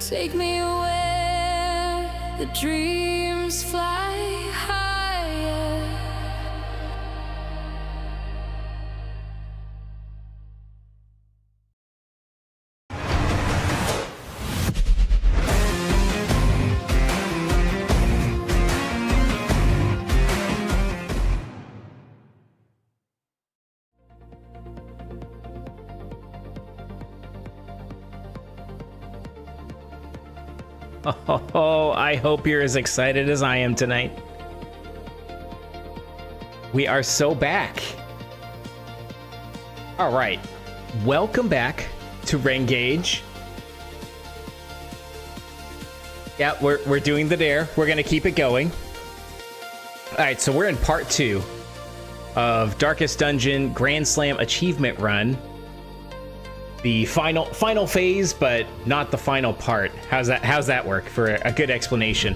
Take me where the dreams fly higher. Oh, I hope you're as excited as I am tonight. We are so back. All right, welcome back to Rengage. Yeah, we're doing the dare. We're gonna keep it going. All right, so we're in part 2 of Darkest Dungeon Grand Slam Achievement Run. The final phase, but not the final part. How's that work for a good explanation?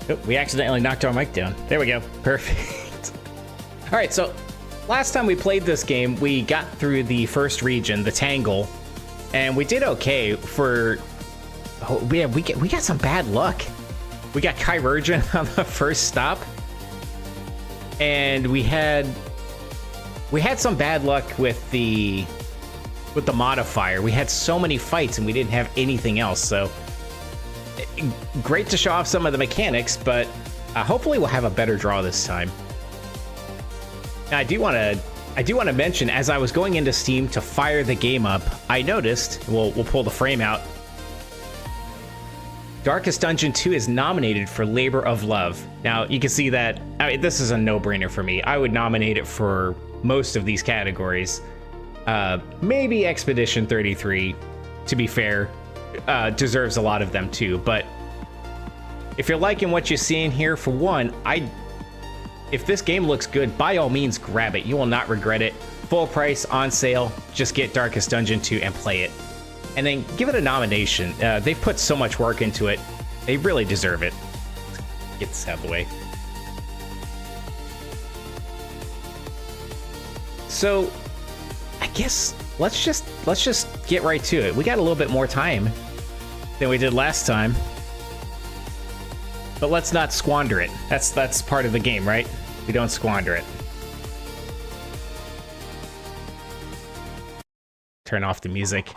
Oh, we accidentally knocked our mic down. There we go. Perfect. All right, so last time we played this game, we got through the first region, the Tangle, and we did okay for... Oh, we got some bad luck. We got Chirurgeon on the first stop, and we had some bad luck with the modifier. We had so many fights and we didn't have anything else, so great to show off some of the mechanics, but hopefully we'll have a better draw this time. Now, I do want to mention, as I was going into Steam to fire the game up, I noticed, we'll pull the frame out, Darkest Dungeon 2 is nominated for Labor of Love. Now, you can see that, this is a no-brainer for me. I would nominate it for most of these categories. Maybe Expedition 33, to be fair, deserves a lot of them too. But if you're liking what you're seeing here, for one, if this game looks good, by all means grab it. You will not regret it. Full price, on sale. Just get Darkest Dungeon 2 and play it. And then give it a nomination. They've put so much work into it. They really deserve it. Get this out of the way. So, I guess let's just get right to it. We got a little bit more time than we did last time. But let's not squander it. That's part of the game, right? We don't squander it. Turn off the music.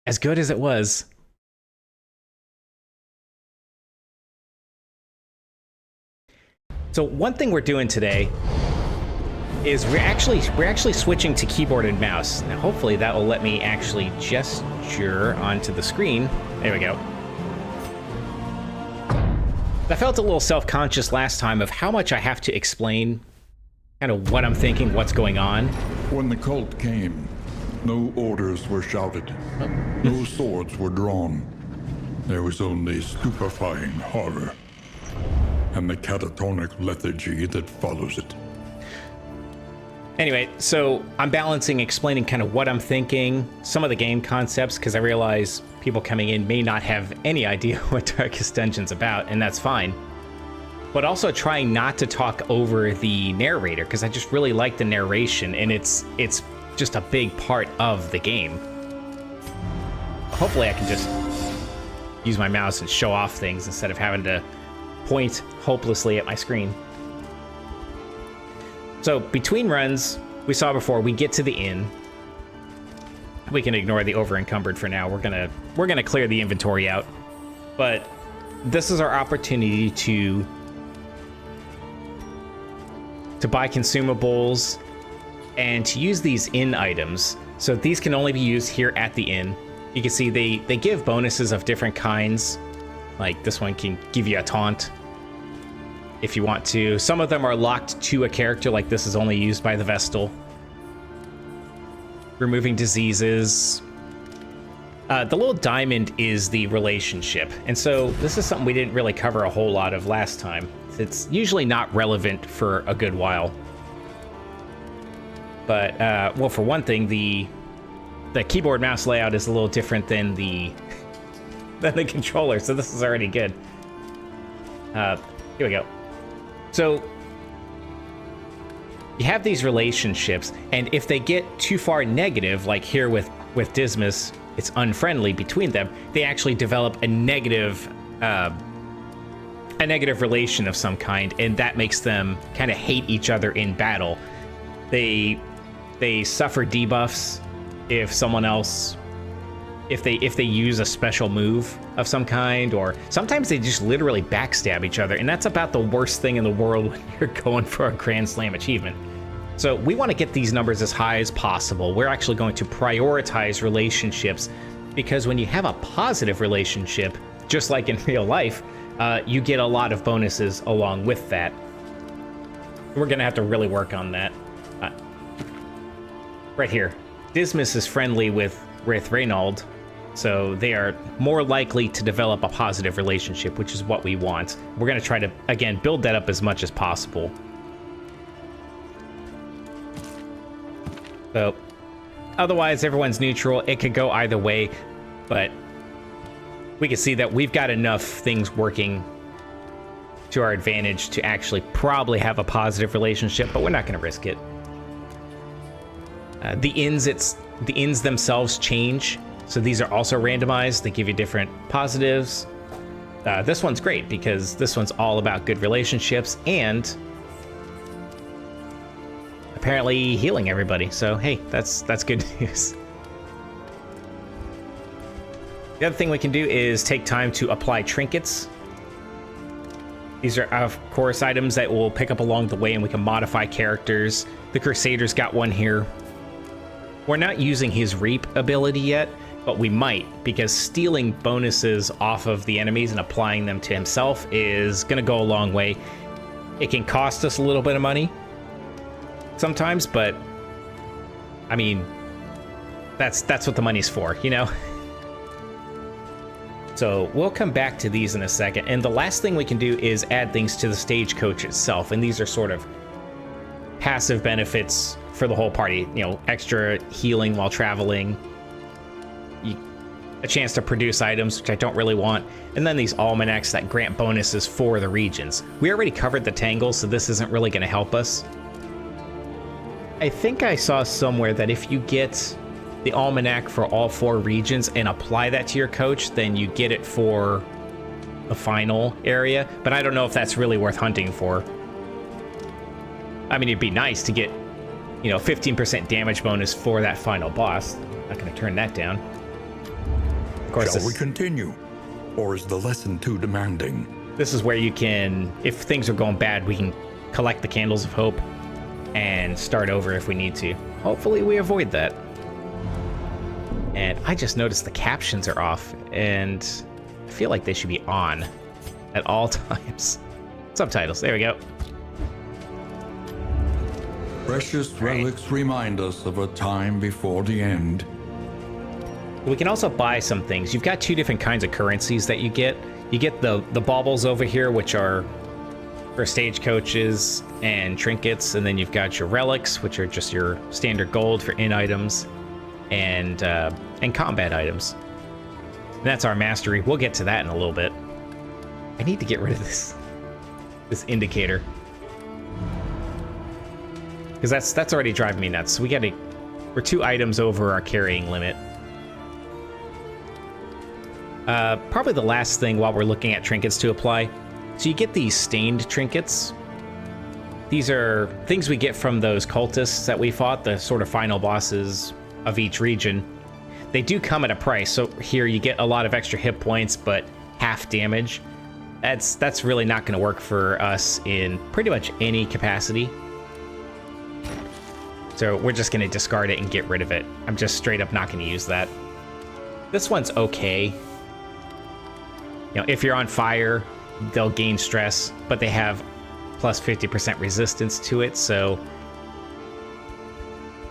As good as it was. So one thing we're doing today is we're actually switching to keyboard and mouse. Now hopefully that will let me actually gesture onto the screen. There we go. I felt a little self-conscious last time of how much I have to explain kind of what I'm thinking, what's going on. When the cult came, no orders were shouted. No swords were drawn. There was only stupefying horror and the catatonic lethargy that follows it. Anyway, so I'm balancing explaining kind of what I'm thinking, some of the game concepts, because I realize people coming in may not have any idea what Darkest Dungeon's about, and that's fine. But also trying not to talk over the narrator, because I just really like the narration, and it's just a big part of the game. Hopefully I can just use my mouse and show off things instead of having to point hopelessly at my screen. So between runs, we saw before, we get to the inn. We can ignore the over-encumbered for now. We're gonna clear the inventory out. But this is our opportunity to buy consumables and to use these inn items. So these can only be used here at the inn. You can see they give bonuses of different kinds. Like this one can give you a taunt if you want to. Some of them are locked to a character, like this is only used by the Vestal. Removing diseases. The little diamond is the relationship. And so this is something we didn't really cover a whole lot of last time. It's usually not relevant for a good while. But, well, for one thing, the keyboard mouse layout is a little different than the controller, so this is already good. Here we go. So you have these relationships, and if they get too far negative, like here with Dismas, it's unfriendly between them, they actually develop a negative relation of some kind, and that makes them kind of hate each other in battle. They suffer debuffs if someone else, if they use a special move of some kind, or sometimes they just literally backstab each other, and that's about the worst thing in the world when you're going for a Grand Slam achievement. So we want to get these numbers as high as possible. We're actually going to prioritize relationships, because when you have a positive relationship, just like in real life, you get a lot of bonuses along with that. We're going to have to really work on that. Right here, Dismas is friendly with Reynald, so they are more likely to develop a positive relationship, which is what we want. We're going to try to, again, build that up as much as possible. So, otherwise, everyone's neutral. It could go either way, but we can see that we've got enough things working to our advantage to actually probably have a positive relationship, but we're not going to risk it. The inns themselves change, so these are also randomized. They give you different positives. This one's great because this one's all about good relationships and apparently healing everybody. So hey, that's good news. The other thing we can do is take time to apply trinkets. These are, of course, items that we'll pick up along the way, and we can modify characters. The Crusader's got one here. We're not using his Reap ability yet, but we might, because stealing bonuses off of the enemies and applying them to himself is going to go a long way. It can cost us a little bit of money sometimes, but I mean, That's what the money's for, you know? So we'll come back to these in a second. And the last thing we can do is add things to the stagecoach itself. And these are sort of passive benefits for the whole party. You know, extra healing while traveling, a chance to produce items, which I don't really want, and then these almanacs that grant bonuses for the regions. We already covered the Tangle, so this isn't really going to help us. I think I saw somewhere that if you get the almanac for all 4 regions and apply that to your coach, then you get it for the final area, but I don't know if that's really worth hunting for. I mean, it'd be nice to get, you know, 15% damage bonus for that final boss. Not going to turn that down. Of course, Shall we continue? Or is the lesson too demanding? This is where you can, if things are going bad, we can collect the Candles of Hope and start over if we need to. Hopefully we avoid that. And I just noticed the captions are off, and I feel like they should be on at all times. Subtitles, there we go. Precious relics remind us of a time before the end. We can also buy some things. You've got 2 different kinds of currencies that you get. You get the baubles over here, which are for stagecoaches and trinkets, and then you've got your relics, which are just your standard gold for in items and combat items. And that's our mastery. We'll get to that in a little bit. I need to get rid of this indicator, because that's already driving me nuts. We're 2 items over our carrying limit. Probably the last thing while we're looking at trinkets to apply. So you get these stained trinkets. These are things we get from those cultists that we fought, the sort of final bosses of each region. They do come at a price. So here you get a lot of extra hit points, but half damage. That's really not going to work for us in pretty much any capacity. So we're just going to discard it and get rid of it. I'm just straight up not going to use that. This one's okay. You know, if you're on fire, they'll gain stress, but they have plus 50% resistance to it, so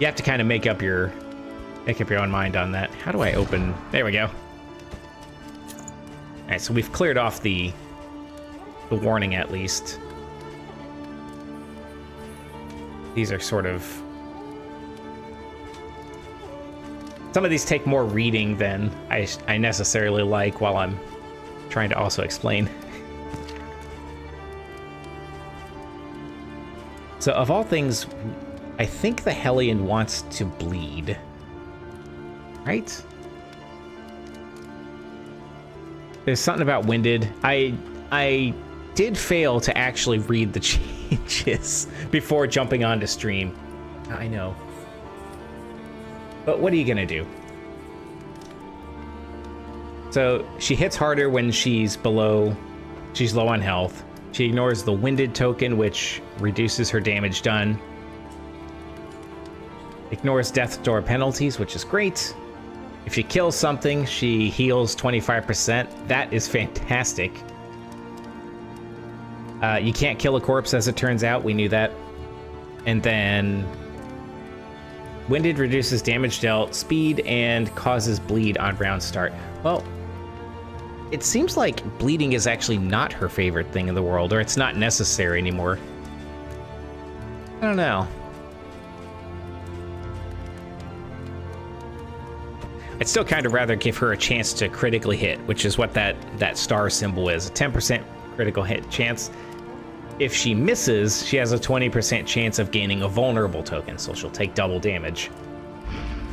you have to kind of make up your own mind on that. How do I open? There we go. All right, so we've cleared off the warning at least. These are sort of... Some of these take more reading than I necessarily like while I'm trying to also explain. So of all things, I think the Hellion wants to bleed, right? There's something about winded. I did fail to actually read the changes before jumping onto stream. I know. But what are you gonna do? So she hits harder when she's low on health. She ignores the winded token, which reduces her damage done. Ignores death door penalties, which is great. If she kills something, she heals 25%. That is fantastic. You can't kill a corpse, as it turns out. We knew that. And then winded reduces damage dealt, speed, and causes bleed on round start. Well, it seems like bleeding is actually not her favorite thing in the world, or it's not necessary anymore. I don't know. I'd still kind of rather give her a chance to critically hit, which is what that star symbol is. A 10% critical hit chance. If she misses, she has a 20% chance of gaining a vulnerable token, so she'll take double damage.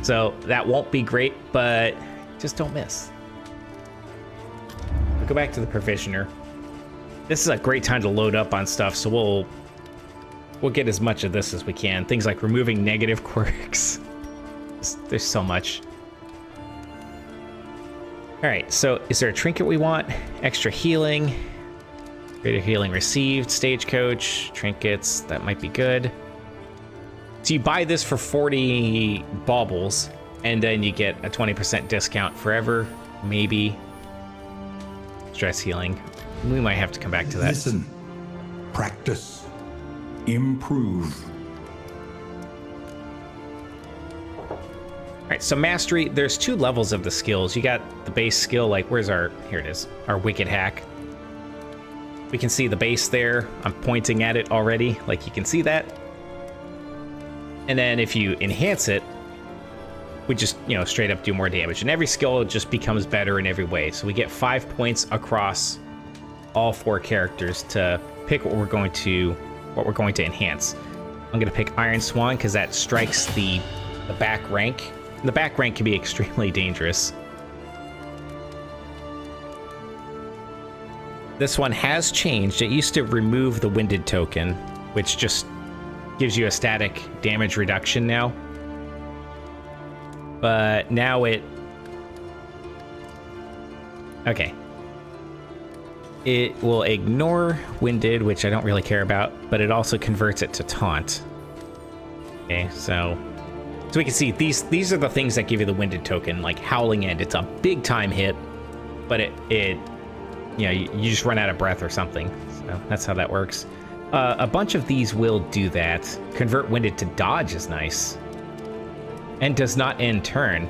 So that won't be great, but just don't miss. We'll go back to the Provisioner. This is a great time to load up on stuff, so we'll get as much of this as we can. Things like removing negative quirks. There's so much. All right, so is there a trinket we want? Extra healing. Greater healing received. Stagecoach. Trinkets. That might be good. So you buy this for 40 baubles, and then you get a 20% discount forever. Maybe. Stress healing. We might have to come back to that. Listen. Practice. Improve. All right, so mastery, there's 2 levels of the skills. You got the base skill, like, where's our, here it is, our wicked hack. We can see the base there. I'm pointing at it already, like you can see that. And then if you enhance it, we just, you know, straight up do more damage. And every skill just becomes better in every way. So we get 5 points across all 4 characters to pick what we're going to enhance. I'm gonna pick Iron Swan because that strikes the back rank. The back rank can be extremely dangerous. This one has changed. It used to remove the winded token, which just gives you a static damage reduction now. But now it... Okay. It will ignore winded, which I don't really care about, but it also converts it to taunt. Okay, so we can see these are the things that give you the winded token, like Howling End. It's a big time hit, but it you know, you just run out of breath or something. So that's how that works. A bunch of these will do that. Convert winded to dodge is nice, and does not end turn.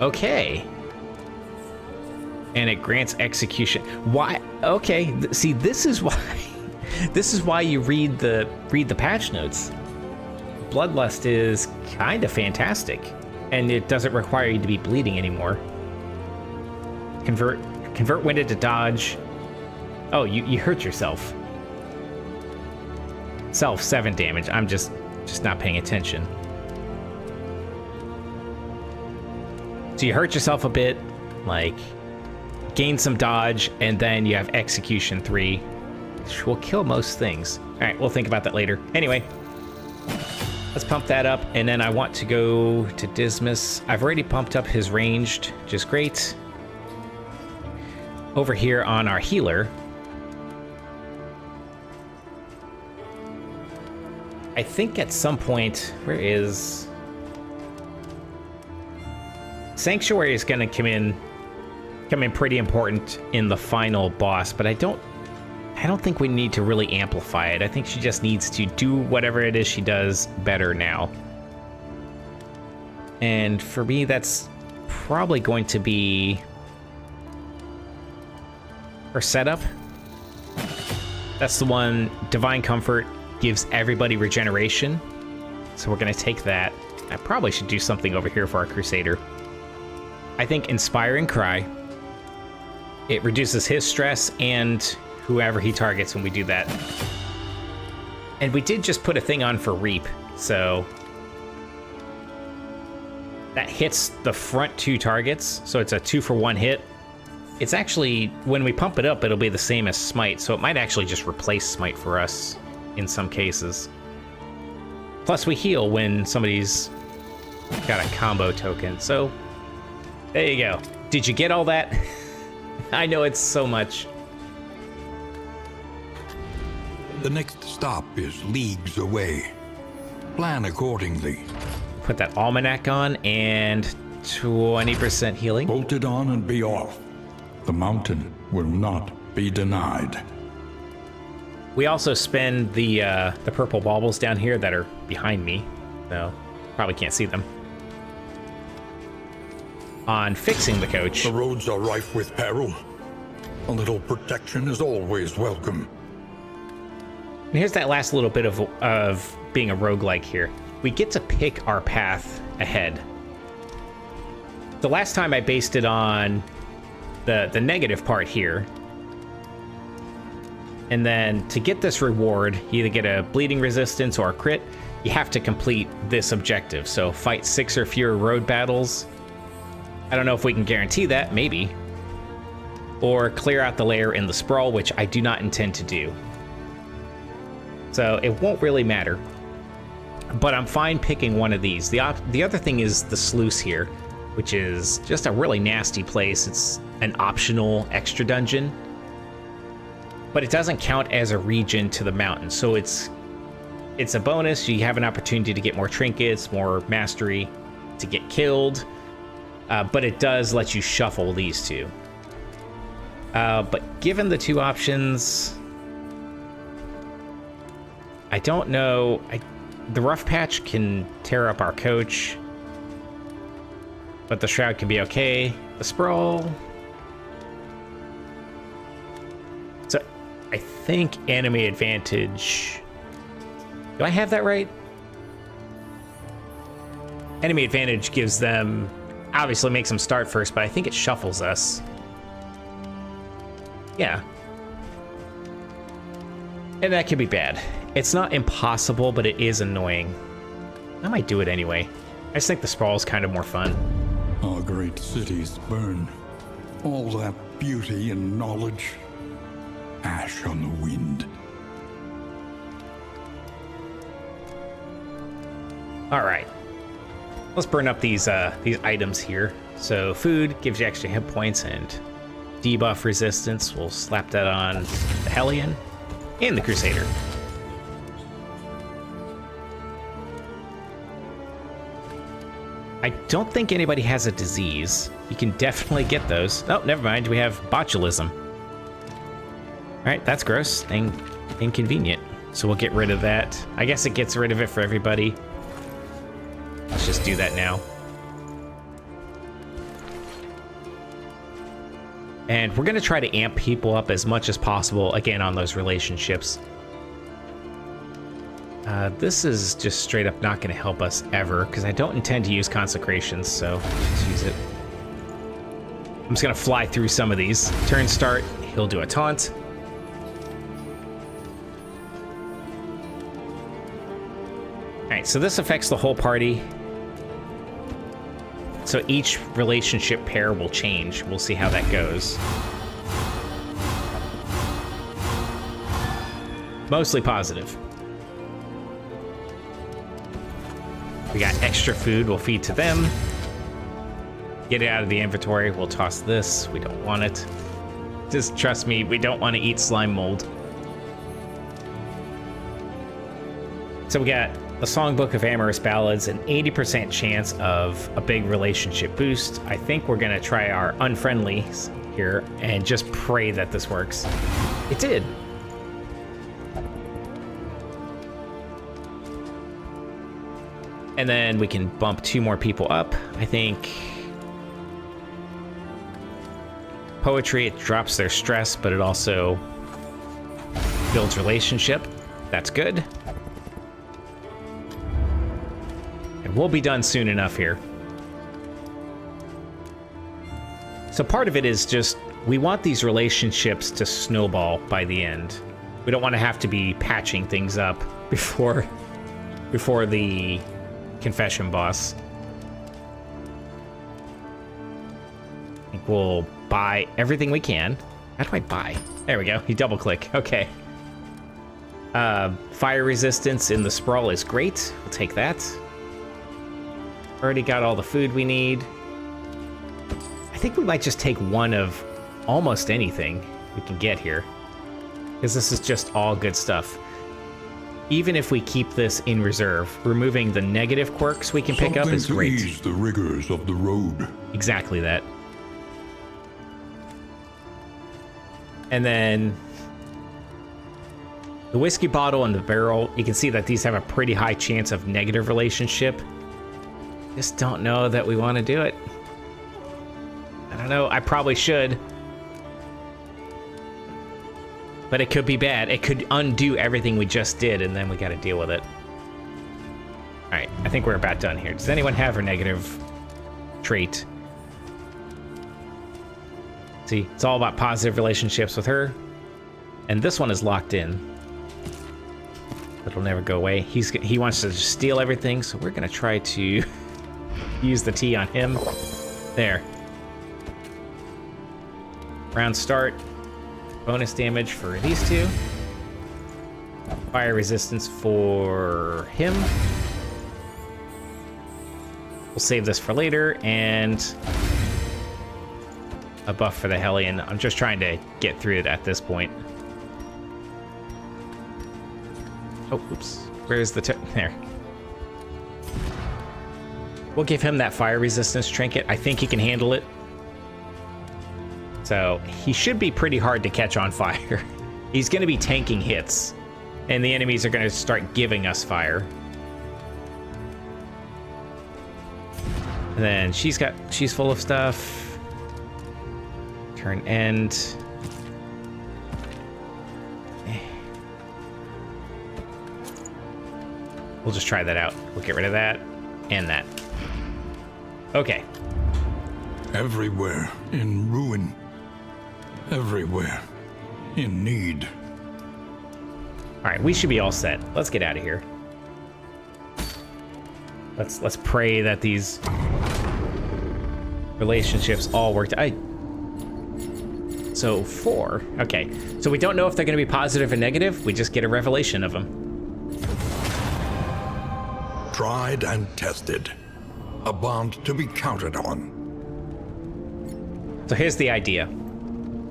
Okay. And it grants execution. Why? Okay, see, this is why you read the patch notes. Bloodlust is kind of fantastic, and it doesn't require you to be bleeding anymore. Convert winded to dodge. Oh, you hurt yourself. Self 7 damage. I'm just not paying attention. So you hurt yourself a bit, like gain some dodge, and then you have execution 3, which will kill most things. All right, we'll think about that later. Anyway, let's pump that up, and then I want to go to Dismas. I've already pumped up his ranged, which is great. Over here on our healer, I think at some point, where is... Sanctuary is going to come in pretty important in the final boss, but I don't think we need to really amplify it. I think she just needs to do whatever it is she does better now. And for me, that's probably going to be her setup. That's the one. Divine Comfort gives everybody regeneration, so we're going to take that. I probably should do something over here for our Crusader. I think Inspiring Cry. It reduces his stress and whoever he targets when we do that. And we did just put a thing on for Reap, so that hits the front 2 targets, so it's a 2-for-1 hit. It's actually, when we pump it up, it'll be the same as Smite, so it might actually just replace Smite for us in some cases. Plus we heal when somebody's got a combo token, so there you go. Did you get all that? I know it's so much. The next stop is leagues away. Plan accordingly. Put that almanac on and 20% healing. Bolt it on and be off. The mountain will not be denied. We also spend the purple baubles down here that are behind me, so probably can't see them, on fixing the coach. The roads are rife with peril. A little protection is always welcome. And here's that last little bit of being a roguelike here. We get to pick our path ahead. The last time I based it on the negative part here. And then to get this reward, you either get a bleeding resistance or a crit, you have to complete this objective. So fight 6 or fewer road battles. I don't know if we can guarantee that, maybe. Or clear out the layer in the sprawl, which I do not intend to do. So it won't really matter. But I'm fine picking one of these. The other thing is the sluice here, which is just a really nasty place. It's an optional extra dungeon, but it doesn't count as a region to the mountain. So it's a bonus. You have an opportunity to get more trinkets, more mastery, to get killed. But it does let you shuffle these 2. But given the 2 options, I don't know. The rough patch can tear up our coach, but the shroud can be okay. The sprawl. So I think enemy advantage. Do I have that right? Enemy advantage gives them, obviously makes them start first, but I think it shuffles us. Yeah. And that could be bad. It's not impossible, but it is annoying. I might do it anyway. I just think the sprawl is kind of more fun. Our great cities burn. All that beauty and knowledge. Ash on the wind. All right. Let's burn up these items here. So food gives you extra hit points and debuff resistance. We'll slap that on the Hellion and the Crusader. I don't think anybody has a disease. You can definitely get those. Oh, never mind. We have botulism. All right, that's gross and inconvenient. So we'll get rid of that. I guess it gets rid of it for everybody. Let's just do that now. And we're going to try to amp people up as much as possible, again, on those relationships. This is just straight up not going to help us ever, because I don't intend to use consecrations, so let's use it. I'm just going to fly through some of these. Turn start, he'll do a taunt. Alright, so this affects the whole party. So each relationship pair will change. We'll see how that goes. Mostly positive. We got extra food, we'll feed to them. Get it out of the inventory, we'll toss this. We don't want it. Just trust me, we don't want to eat slime mold. So we got a songbook of amorous ballads, an 80% chance of a big relationship boost. I think we're gonna try our unfriendlies here and just pray that this works. It did. And then we can bump 2 more people up. I think poetry, it drops their stress, but it also builds relationship. That's good. And we'll be done soon enough here. So part of it is just, we want these relationships to snowball by the end. We don't want to have to be patching things up before the confession boss. I think we'll buy everything we can. How do I buy? There we go. You double click. Okay. Fire resistance in the sprawl is great. We'll take that. Already got all the food we need. I think we might just take one of almost anything we can get here, because this is just all good stuff. Even if we keep this in reserve, removing the negative quirks we can pick up is great. Something to ease the rigors of the road. Exactly that. And then the whiskey bottle and the barrel, you can see that these have a pretty high chance of negative relationship. Just don't know that we want to do it. I don't know, I probably should. But it could be bad. It could undo everything we just did, and then we got to deal with it. All right, I think we're about done here. Does anyone have a negative trait? See, it's all about positive relationships with her. And this one is locked in. It'll never go away. He wants to just steal everything, so we're going to try to use the T on him. There. Round start. Bonus damage for these 2. Fire resistance for him. We'll save this for later, and a buff for the Hellion. I'm just trying to get through it at this point. Oh, oops. Where's the there? We'll give him that fire resistance trinket. I think he can handle it. So he should be pretty hard to catch on fire. He's going to be tanking hits, and the enemies are going to start giving us fire. And then she's full of stuff. Turn end. We'll just try that out. We'll get rid of that and that. Okay. Everywhere in ruin. Everywhere in need. All right, we should be all set. Let's get out of here. Let's pray that these relationships all worked. So 4. Okay. So we don't know if they're going to be positive or negative. We just get a revelation of them. Tried and tested. A bond to be counted on. So here's the idea.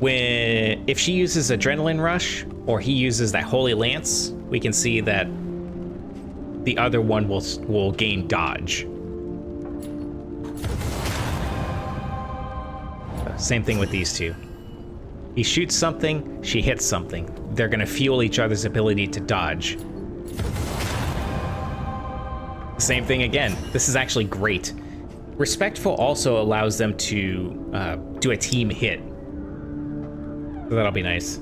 If she uses Adrenaline Rush, or he uses that Holy Lance, we can see that the other one will gain dodge. Same thing with these two. He shoots something, she hits something. They're gonna fuel each other's ability to dodge. Same thing again. This is actually great. Respectful also allows them to do a team hit. So that'll be nice.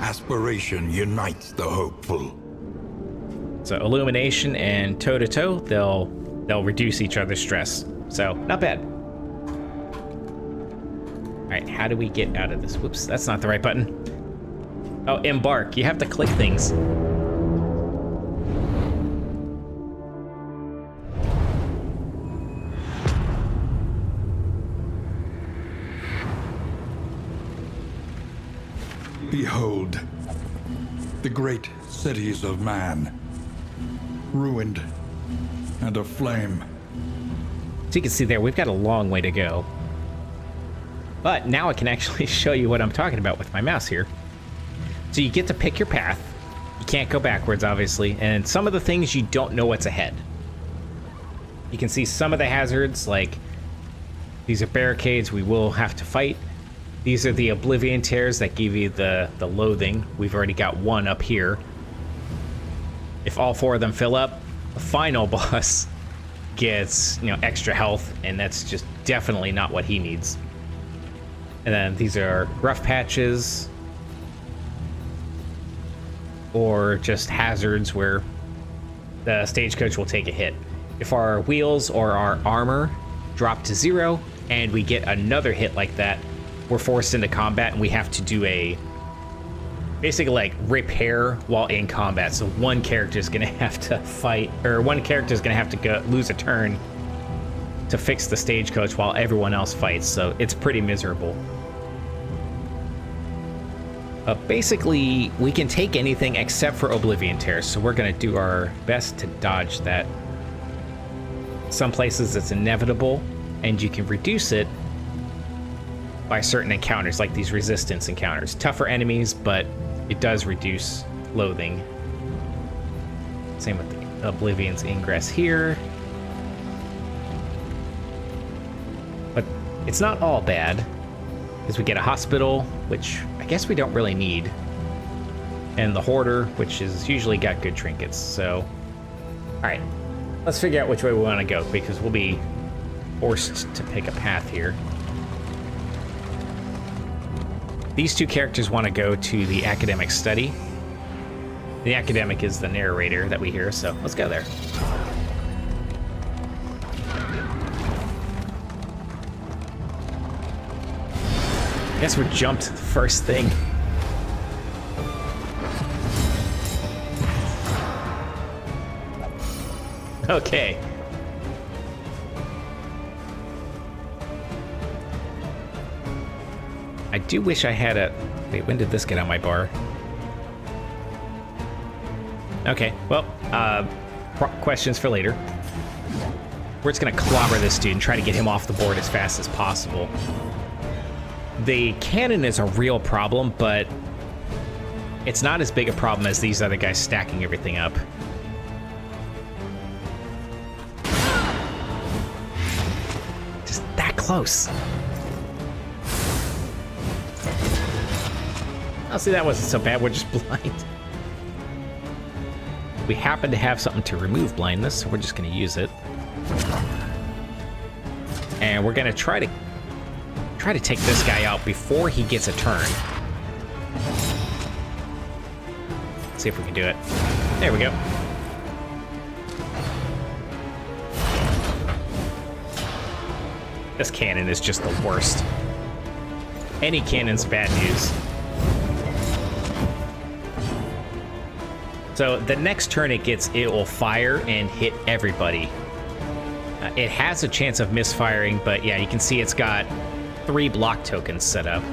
Aspiration unites the hopeful. So illumination and toe-to-toe, they'll reduce each other's stress. So not bad. All right, how do we get out of this? Whoops, that's not the right button. Oh, embark. You have to click things. Behold, the great cities of man, ruined and aflame. So you can see there, we've got a long way to go. But now I can actually show you what I'm talking about with my mouse here. So you get to pick your path. You can't go backwards, obviously. And some of the things you don't know what's ahead. You can see some of the hazards, like these are barricades we will have to fight. These are the Oblivion Tears that give you the loathing. We've already got one up here. If all 4 of them fill up, the final boss gets, extra health, and that's just definitely not what he needs. And then these are rough patches, or just hazards where the stagecoach will take a hit. If our wheels or our armor drop to 0 and we get another hit like that, we're forced into combat and we have to do basically like repair while in combat. So one character is gonna have to fight, or one character is gonna have to lose a turn to fix the stagecoach while everyone else fights. So it's pretty miserable. Basically, we can take anything except for Oblivion Tears, so we're going to do our best to dodge that. Some places it's inevitable, and you can reduce it by certain encounters, like these resistance encounters. Tougher enemies, but it does reduce loathing. Same with the Oblivion's Ingress here. But it's not all bad, because we get a hospital, which I guess we don't really need, and the Hoarder, which is usually got good trinkets. So, all right, let's figure out which way we want to go, because we'll be forced to pick a path here. These two characters want to go to the academic study. The academic is the narrator that we hear, so let's go there. Guess we jumped first thing. Okay. I do wish I had a... Wait, when did this get on my bar? Okay, well, questions for later. We're just gonna clobber this dude and try to get him off the board as fast as possible. The cannon is a real problem, but it's not as big a problem as these other guys stacking everything up. Just that close. Oh, see, that wasn't so bad. We're just blind. We happen to have something to remove blindness, so we're just going to use it. And we're going to try to take this guy out before he gets a turn. See if we can do it. There we go. This cannon is just the worst. Any cannon's bad news. So the next turn it gets, it will fire and hit everybody. It has a chance of misfiring, but yeah, you can see it's got 3 block tokens set up.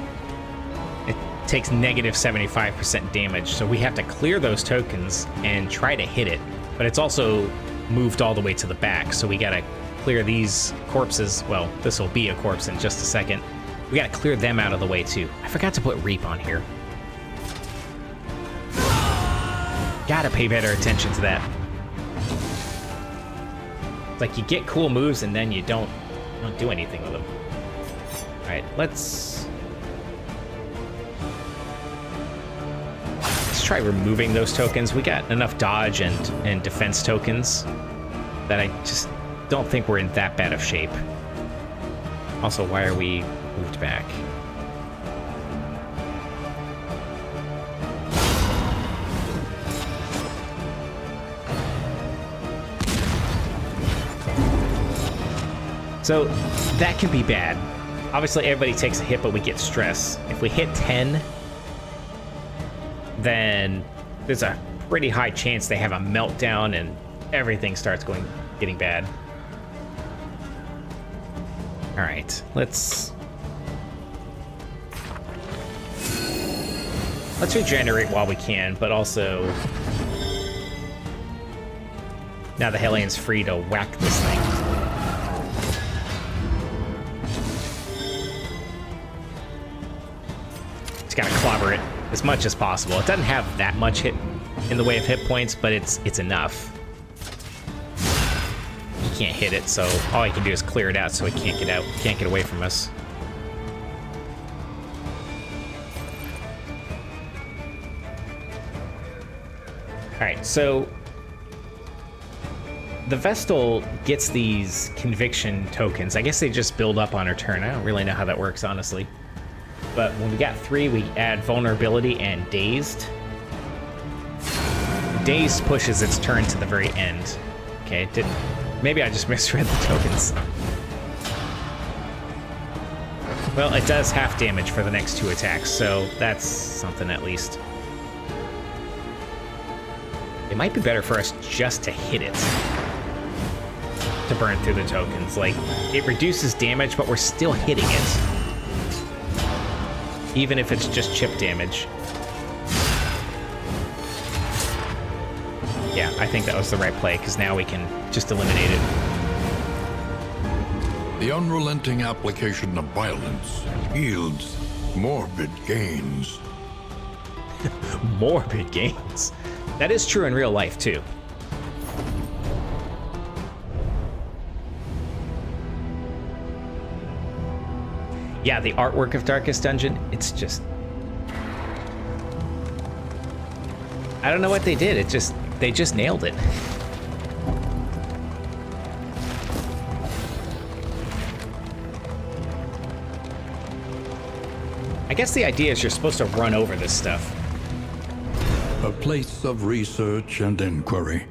It takes negative 75% damage, so we have to clear those tokens and try to hit it. But it's also moved all the way to the back, so we gotta clear these corpses. Well, this will be a corpse in just a second. We gotta clear them out of the way too. I forgot to put Reap on here. Gotta pay better attention to that. It's like you get cool moves and then you don't do anything with them. Alright, let's try removing those tokens. We got enough dodge and defense tokens that I just don't think we're in that bad of shape. Also, why are we moved back? So that can be bad. Obviously, everybody takes a hit, but we get stress. If we hit 10, then there's a pretty high chance they have a meltdown and everything starts getting bad. All right, let's regenerate while we can, but also now the Hellions free to whack this thing. Just gotta clobber it as much as possible. It doesn't have that much hit in the way of hit points, but it's enough. He can't hit it, so all he can do is clear it out so he can't get out, can't get away from us. Alright, so the Vestal gets these conviction tokens. I guess they just build up on her turn. I don't really know how that works, honestly. But when we got 3, we add vulnerability and dazed. Dazed pushes its turn to the very end. Okay, it didn't. Maybe I just misread the tokens. Well, it does half damage for the next 2 attacks, so that's something at least. It might be better for us just to hit it. To burn through the tokens. Like, it reduces damage, but we're still hitting it. Even if it's just chip damage. Yeah, I think that was the right play, because now we can just eliminate it. The unrelenting application of violence yields morbid gains. Morbid gains. That is true in real life, too. Yeah, the artwork of Darkest Dungeon, it's just... I don't know what they did. They just nailed it. I guess the idea is you're supposed to run over this stuff. A place of research and inquiry.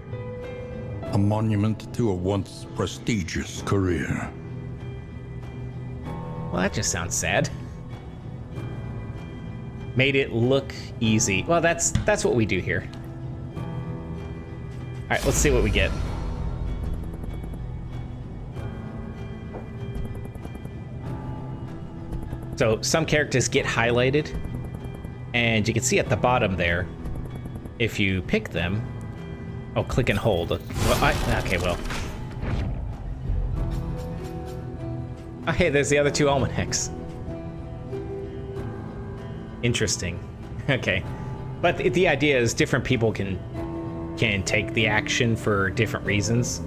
A monument to a once prestigious career. Well, that just sounds sad. Made it look easy. Well, that's what we do here. All right, let's see what we get. So some characters get highlighted, and you can see at the bottom there, if you pick them, oh, click and hold. Well, okay, well. Oh, hey, there's the other 2 almanacs. Interesting. Okay. But the idea is different people can take the action for different reasons.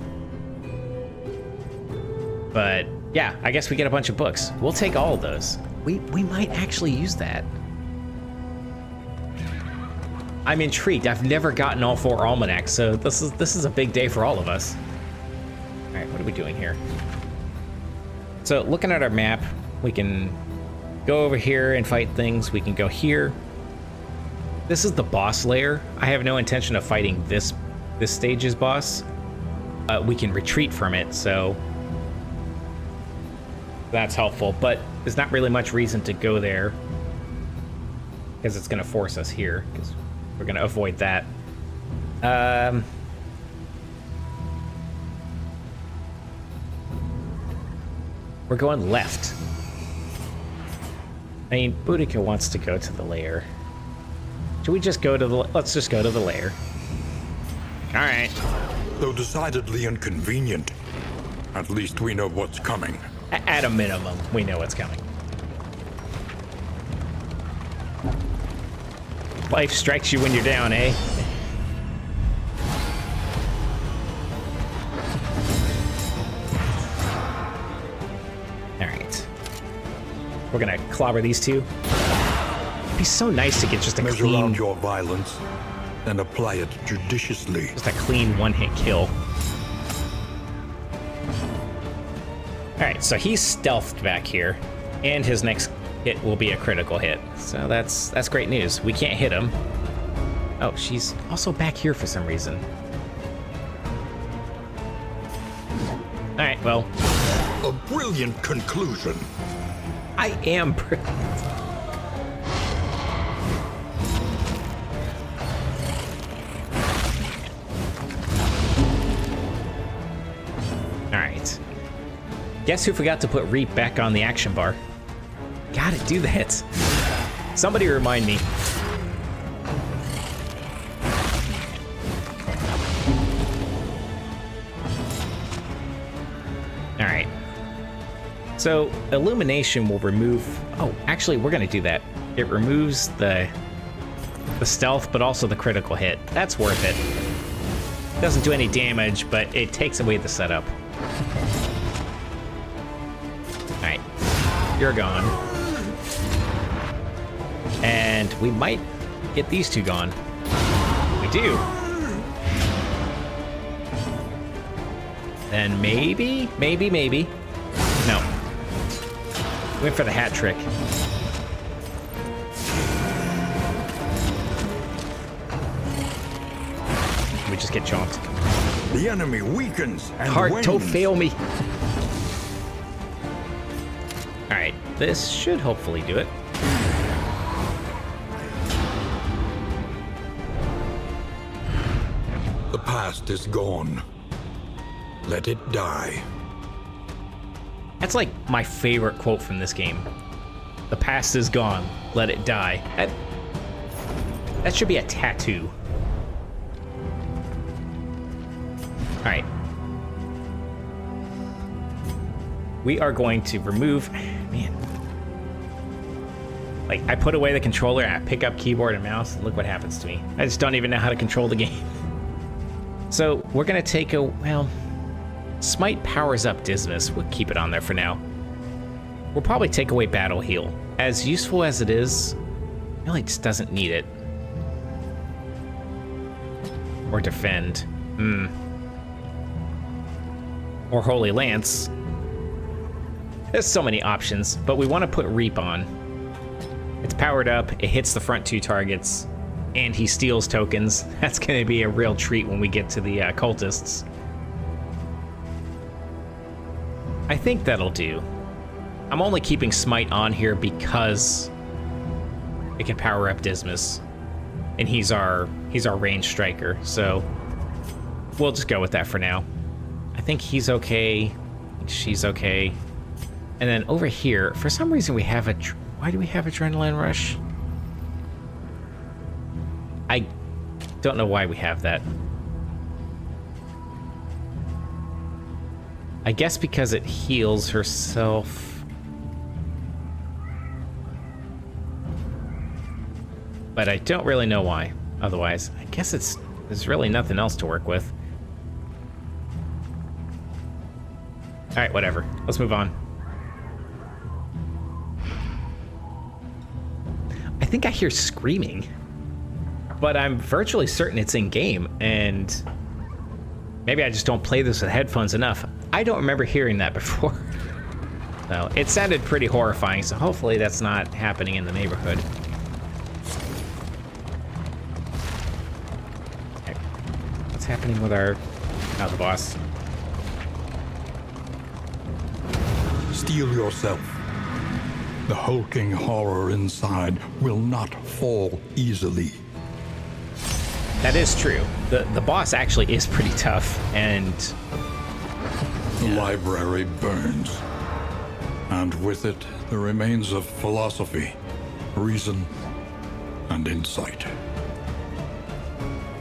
But yeah, I guess we get a bunch of books. We'll take all of those. We might actually use that. I'm intrigued. I've never gotten all 4 almanacs, so this is a big day for all of us. All right, what are we doing here? So looking at our map, we can go over here and fight things. We can go here. This is the boss lair. I have no intention of fighting this stage's boss. We can retreat from it, so that's helpful, but there's not really much reason to go there because it's going to force us here, because we're going to avoid that. We're going left. I mean, Boudica wants to go to the lair. Should we just go to the... Let's just go to the lair. All right. Though decidedly inconvenient, at least we know what's coming. At a minimum, we know what's coming. Life strikes you when you're down, eh? All right. We're gonna clobber these two. It'd be so nice to get just a Measure clean... out your violence and apply it judiciously. Just a clean one-hit kill. Alright, so he's stealthed back here, and his next hit will be a critical hit. So that's great news. We can't hit him. Oh, she's also back here for some reason. Alright, well... A brilliant conclusion. I am brilliant. Alright. Guess who forgot to put Reap back on the action bar? Gotta do that. Somebody remind me. Alright. So, Illumination will remove... Oh, actually, we're gonna do that. It removes the stealth, but also the critical hit. That's worth it. Doesn't do any damage, but it takes away the setup. Alright. You're gone. And we might get these two gone. We do. Then maybe. No. Went for the hat trick. We just get chomped. The enemy weakens and Hard to wanes. fail me. Alright, this should hopefully do it. The past is gone. Let it die. That's like my favorite quote from this game. The past is gone. Let it die. That should be a tattoo. Alright. We are going to remove... Man. Like, I put away the controller and I pick up keyboard and mouse, and look what happens to me. I just don't even know how to control the game. So, we're gonna take a... Well... Smite powers up Dismas. We'll keep it on there for now. We'll probably take away Battle Heal. As useful as it is, it really just doesn't need it. Or Defend. Or Holy Lance. There's so many options, but we want to put Reap on. It's powered up, it hits the front 2 targets, and he steals tokens. That's going to be a real treat when we get to the cultists. I think that'll do. I'm only keeping Smite on here because it can power up Dismas, and he's our ranged striker, so we'll just go with that for now. I think he's okay, she's okay. And then over here, for some reason we have why do we have Adrenaline Rush? I don't know why we have that. I guess because it heals herself. But I don't really know why. Otherwise, I guess there's really nothing else to work with. Alright, whatever. Let's move on. I think I hear screaming. but I'm virtually certain it's in game, and maybe I just don't play this with headphones enough. I don't remember hearing that before. So it sounded pretty horrifying, so hopefully that's not happening in the neighborhood. Okay. What's happening with our... Oh, the boss. Steel yourself. The hulking horror inside will not fall easily. That is true. The boss actually is pretty tough, and... The library burns. And with it, the remains of philosophy, reason, and insight.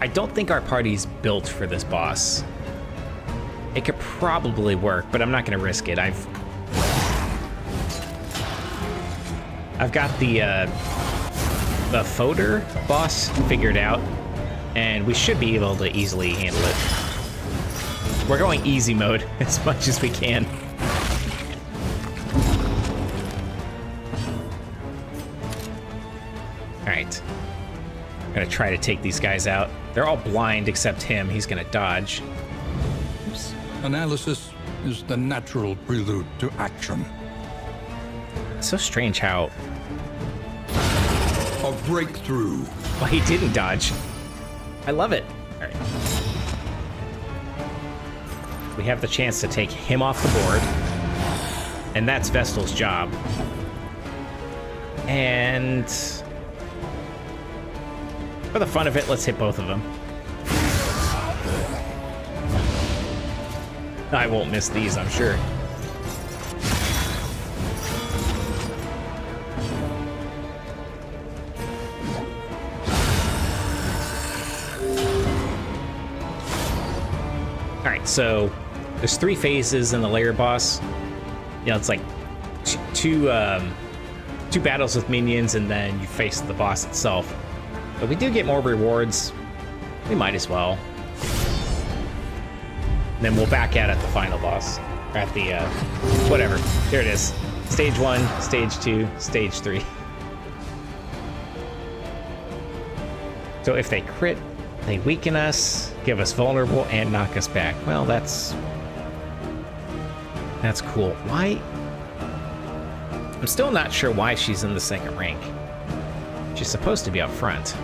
I don't think our party's built for this boss. It could probably work, but I'm not going to risk it. I've got the Foder boss figured out, and we should be able to easily handle it. We're going easy mode as much as we can. Alright. I'm gonna try to take these guys out. They're all blind except him. He's gonna dodge. Oops. Analysis is the natural prelude to action. It's so strange how... A breakthrough. Well, he didn't dodge. I love it. Alright. We have the chance to take him off the board. And that's Vestal's job. And... for the fun of it, let's hit both of them. I won't miss these, I'm sure. Alright, so there's 3 phases in the layer boss. You know, it's like two battles with minions, and then you face the boss itself. But we do get more rewards. We might as well. And then we'll back out at the final boss. Or at the, whatever. There it is. Stage 1, Stage 2, Stage 3. So if they crit, they weaken us, give us vulnerable, and knock us back. Well, that's cool. Why? I'm still not sure why she's in the second rank. She's supposed to be up front.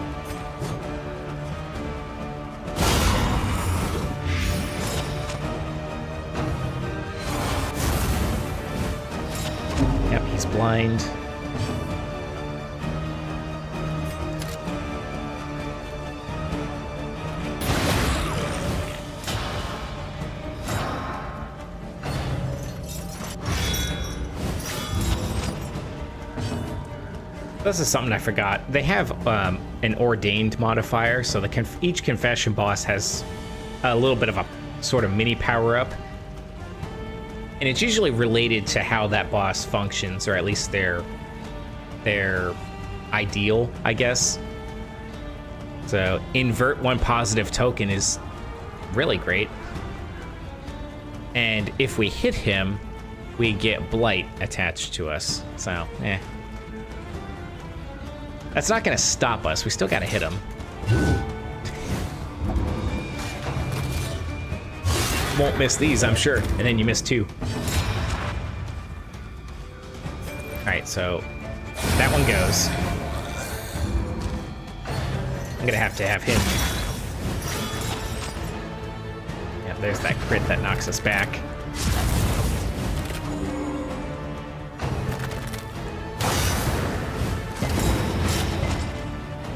Yep, he's blind. This is something I forgot. They have an ordained modifier, so each confession boss has a little bit of a sort of mini power-up. And it's usually related to how that boss functions, or at least their ideal, I guess. So invert 1 positive token is really great. And if we hit him, we get blight attached to us. So, That's not gonna stop us. We still gotta hit him. Won't miss these, I'm sure. And then you miss 2. Alright, so that one goes. I'm gonna have to have him. Yeah, there's that crit that knocks us back.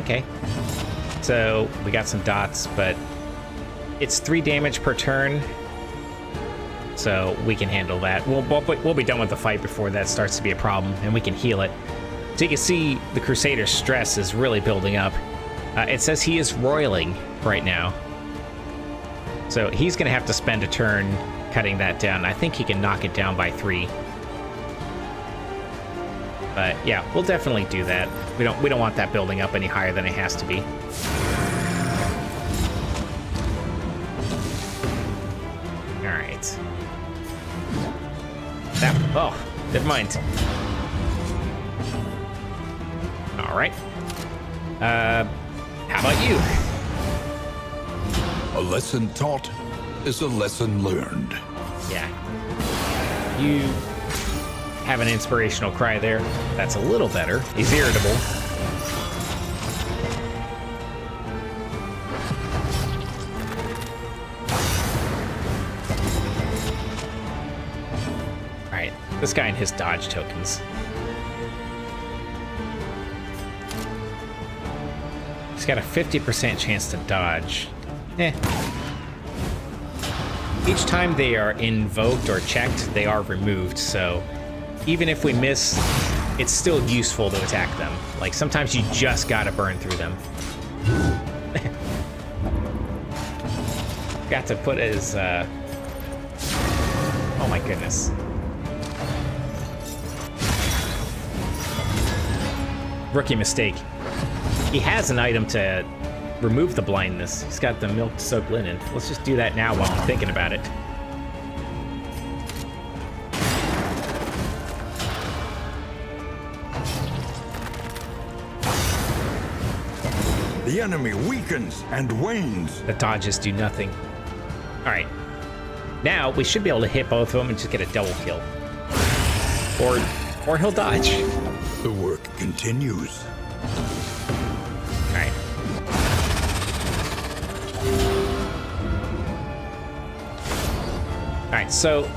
Okay, so we got some dots, but it's 3 damage per turn, so we can handle that. We'll be done with the fight before that starts to be a problem, and we can heal it. So you can see the Crusader's stress is really building up. It says he is roiling right now, so he's going to have to spend a turn cutting that down. I think he can knock it down by 3. But yeah, we'll definitely do that. We don't want that building up any higher than it has to be. All right. Never mind. All right. How about you? A lesson taught is a lesson learned. Yeah. You have an inspirational cry there. That's a little better. He's irritable. Alright, this guy and his dodge tokens. He's got a 50% chance to dodge. Each time they are invoked or checked, they are removed, so even if we miss, it's still useful to attack them. Like, sometimes you just gotta burn through them. Got to put his, oh my goodness. Rookie mistake. He has an item to remove the blindness. He's got the milk-soaked linen. Let's just do that now while I'm thinking about it. The enemy weakens and wanes. The dodges do nothing. All right. Now we should be able to hit both of them and just get a double kill. Or he'll dodge. The work continues. All right. Alright, so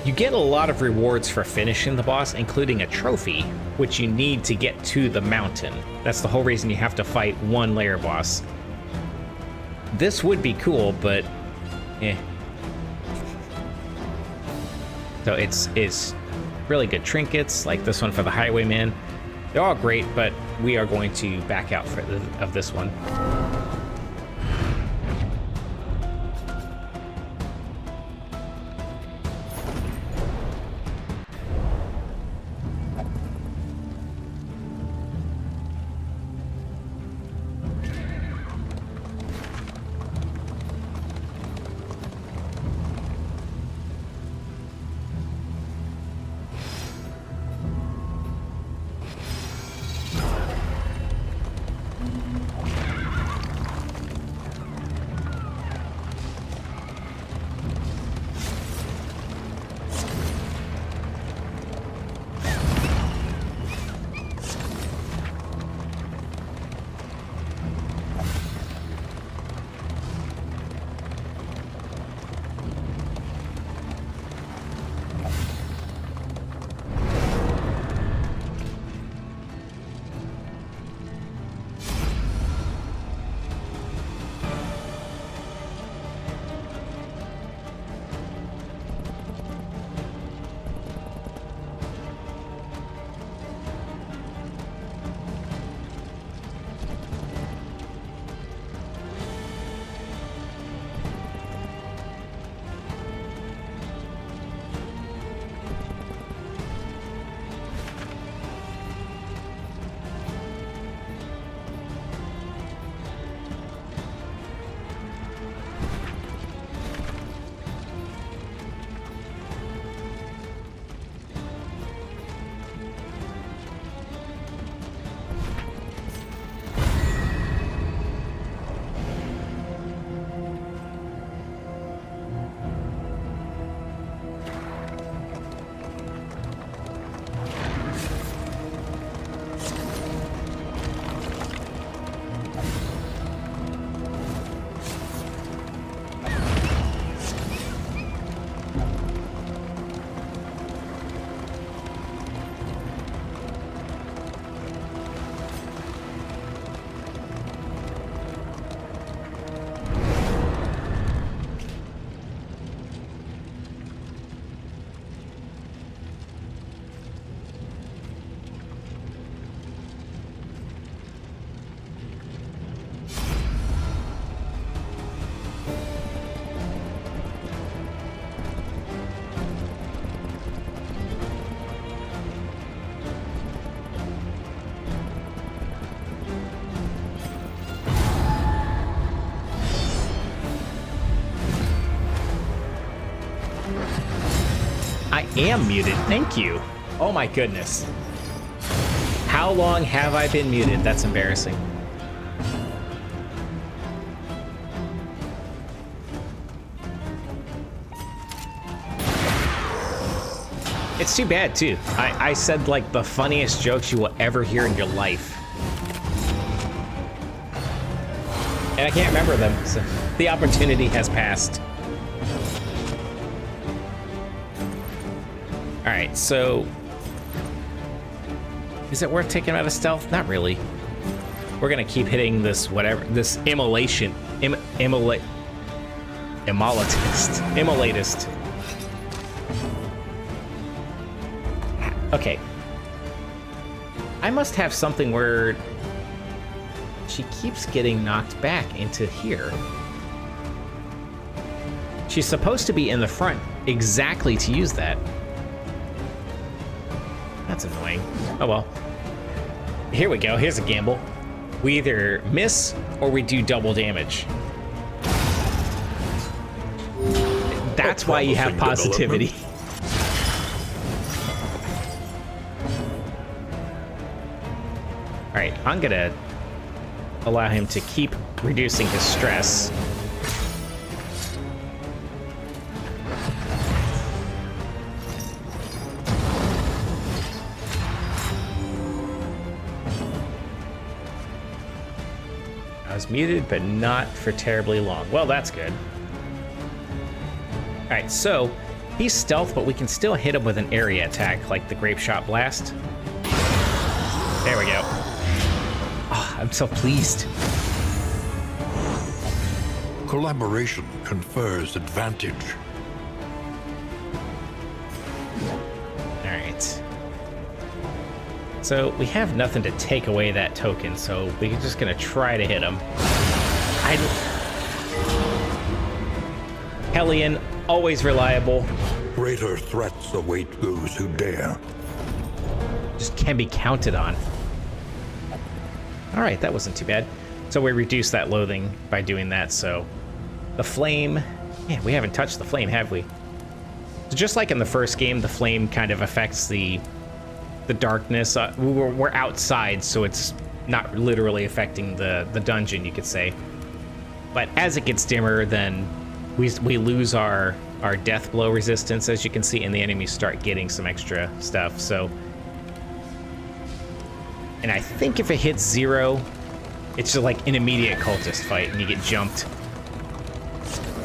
you get a lot of rewards for finishing the boss, including a trophy, which you need to get to the mountain. That's the whole reason you have to fight one layer boss. This would be cool, but So it's really good trinkets, like this one for the Highwayman. They're all great, but we are going to back out of this one. I am muted, thank you. Oh my goodness. How long have I been muted? That's embarrassing. It's too bad, too. I said, like, the funniest jokes you will ever hear in your life. And I can't remember them, so the opportunity has passed. Alright, so... is it worth taking him out of stealth? Not really. We're gonna keep hitting this whatever, this immolatist. Okay. I must have something where she keeps getting knocked back into here. She's supposed to be in the front exactly to use that. That's annoying. Oh well. Here we go. Here's a gamble. We either miss or we do double damage. That's why you have positivity. All right, I'm gonna allow him to keep reducing his stress. I was muted, but not for terribly long. Well, that's good. All right, so he's stealth, but we can still hit him with an area attack, like the Grape Shot Blast. There we go. Oh, I'm so pleased. Collaboration confers advantage. All right. So we have nothing to take away that token, so we're just gonna try to hit him. Hellion, always reliable. Greater threats await those who dare. Just can be counted on. All right, that wasn't too bad. So we reduced that loathing by doing that, so... the flame... yeah, we haven't touched the flame, have we? So just like in the first game, the flame kind of affects the darkness. We're outside, so it's not literally affecting the dungeon, you could say. But as it gets dimmer, then we lose our death blow resistance, as you can see, and the enemies start getting some extra stuff, so... and I think if it hits 0, it's just like an immediate cultist fight, and you get jumped.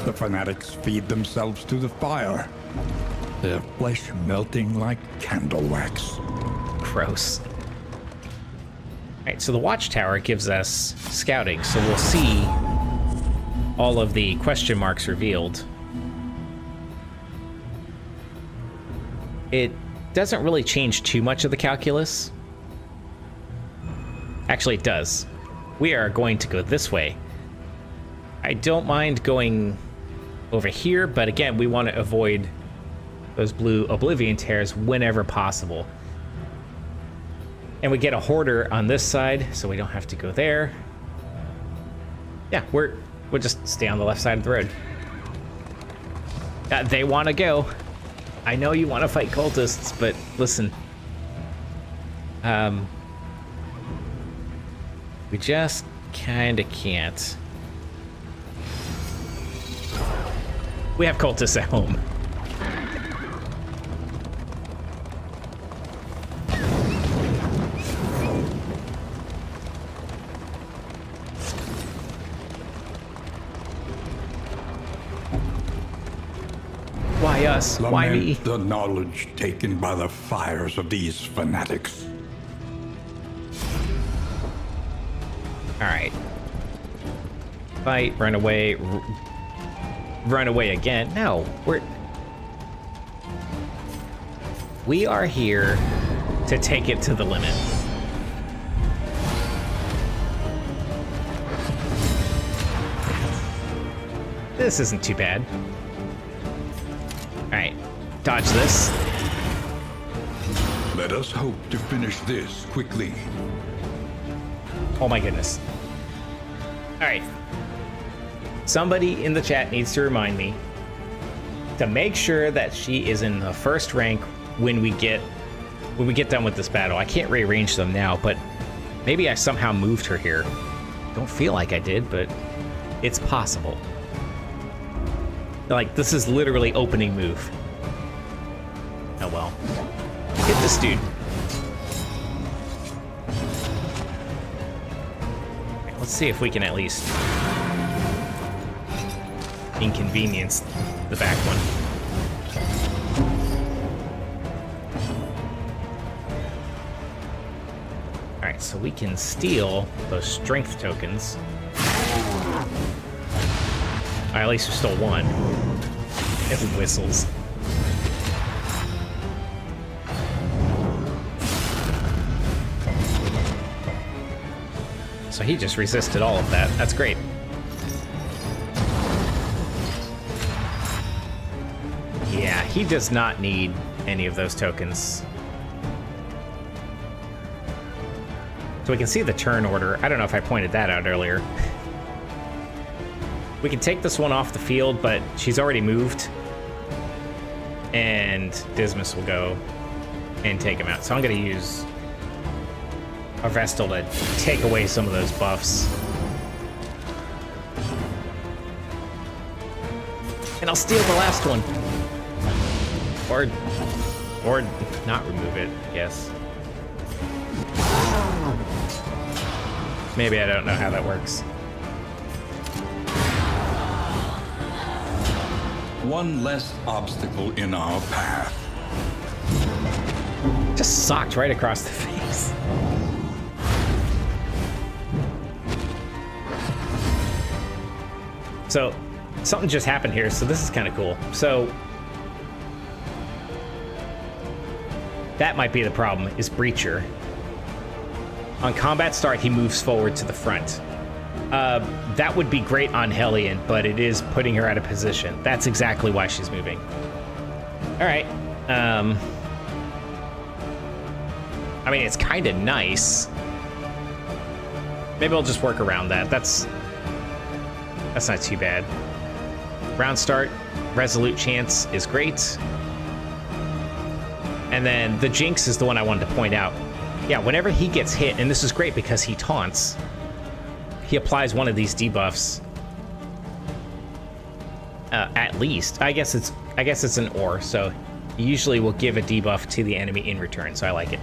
The fanatics feed themselves to the fire, their flesh melting like candle wax. Gross. Alright, so the watchtower gives us scouting, so we'll see all of the question marks revealed. It doesn't really change too much of the calculus. Actually, it does. We are going to go this way. I don't mind going over here, but again, we want to avoid those blue Oblivion tears whenever possible. And we get a hoarder on this side, so we don't have to go there. Yeah, we'll just stay on the left side of the road. They want to go. I know you want to fight cultists, but listen. We just kinda can't. We have cultists at home. Why us? Why me? Lament the knowledge taken by the fires of these fanatics. All right. Fight, run away, run away again. No, we are here to take it to the limit. This isn't too bad. All right, dodge this. Let us hope to finish this quickly. Oh my goodness. All right. Somebody in the chat needs to remind me to make sure that she is in the first rank when we get done with this battle. I can't rearrange them now, but maybe I somehow moved her here. Don't feel like I did, but it's possible. Like, this is literally opening move. Oh well. this dude. Let's see if we can at least inconvenience the back one. Alright, so we can steal those strength tokens. At least we stole one. It whistles. So he just resisted all of that. That's great. Yeah, he does not need any of those tokens. So we can see the turn order. I don't know if I pointed that out earlier. We can take this one off the field, but she's already moved. And Dismas will go and take him out. So I'm going to use a Vestal to take away some of those buffs. And I'll steal the last one. Or not remove it, I guess. Maybe I don't know how that works. One less obstacle in our path. Just socked right across the face. So, something just happened here, so this is kind of cool. So, that might be the problem, is Breacher. On combat start, he moves forward to the front. That would be great on Hellion, but it is putting her out of position. That's exactly why she's moving. All right. I mean, it's kind of nice. Maybe I'll just work around that. That's not too bad. Round start, resolute chance is great. And then the Jinx is the one I wanted to point out. Yeah, whenever he gets hit, and this is great because he taunts, he applies one of these debuffs. At least. I guess it's an or, so he usually will give a debuff to the enemy in return, so I like it.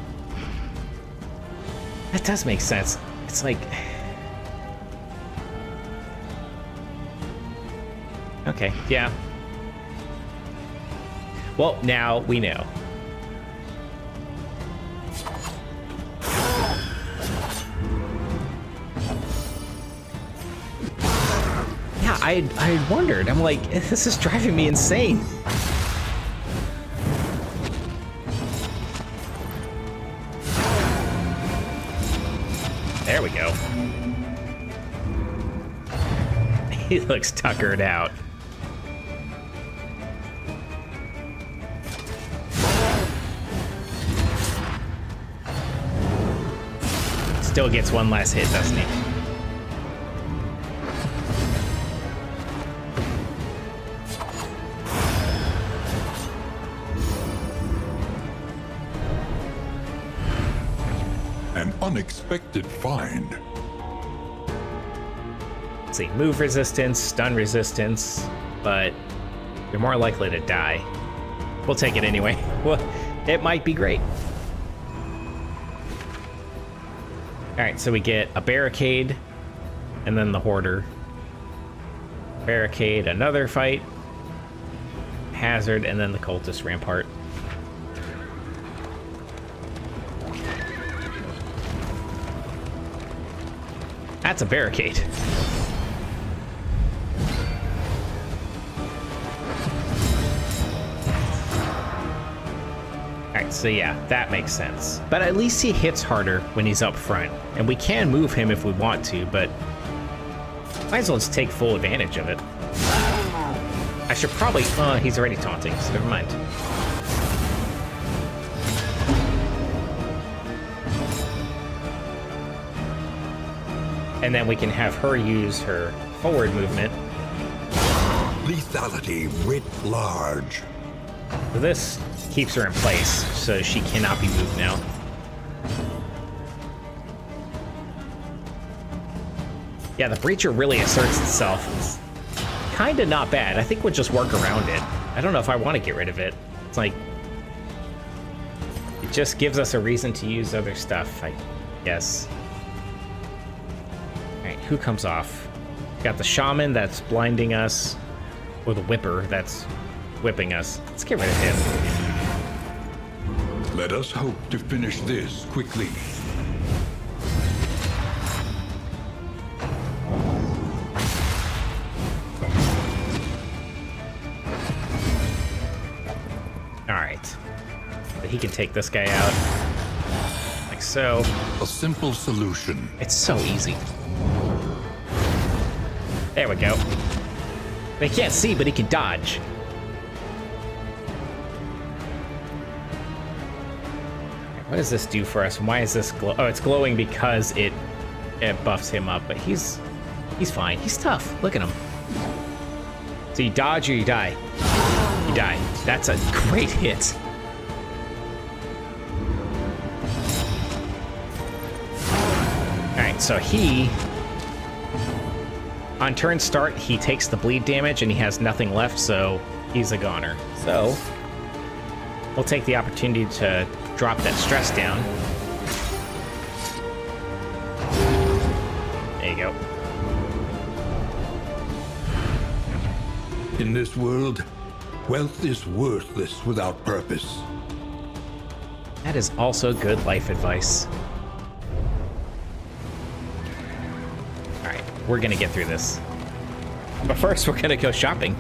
That does make sense. It's like... Okay, yeah. Well, now we know. Yeah, I wondered. I'm like, this is driving me insane. There we go. He looks tuckered out. Still gets one last hit, doesn't he? An unexpected find. Let's see, move resistance, stun resistance, but you're more likely to die. We'll take it anyway. Well, it might be great. All right, so we get a barricade, and then the Hoarder. Barricade, another fight. Hazard, and then the Cultist Rampart. That's a barricade. Alright, so yeah, that makes sense. But at least he hits harder when he's up front. And we can move him if we want to, but might as well just take full advantage of it. I should probably... he's already taunting, so never mind. And then we can have her use her forward movement. Lethality writ large. So this keeps her in place, so she cannot be moved now. Yeah, the Breacher really asserts itself. It's kind of not bad. I think we'll just work around it. I don't know if I want to get rid of it. It's like... It just gives us a reason to use other stuff, I guess. Alright, who comes off? Got the shaman that's blinding us, or the whipper that's whipping us. Let's get rid of him. Let us hope to finish this quickly. Alright. He can take this guy out. Like so. A simple solution. It's so easy. There we go. They can't see, but he can dodge. What does this do for us? Why is this glow? Oh, it's glowing because it buffs him up, but he's fine. He's tough. Look at him. So you dodge or you die. You die. That's a great hit. Alright, so he... On turn start, he takes the bleed damage and he has nothing left, so he's a goner. So, we'll take the opportunity to drop that stress down. There you go. In this world, wealth is worthless without purpose. That is also good life advice. Alright, we're gonna get through this. But first, we're gonna go shopping.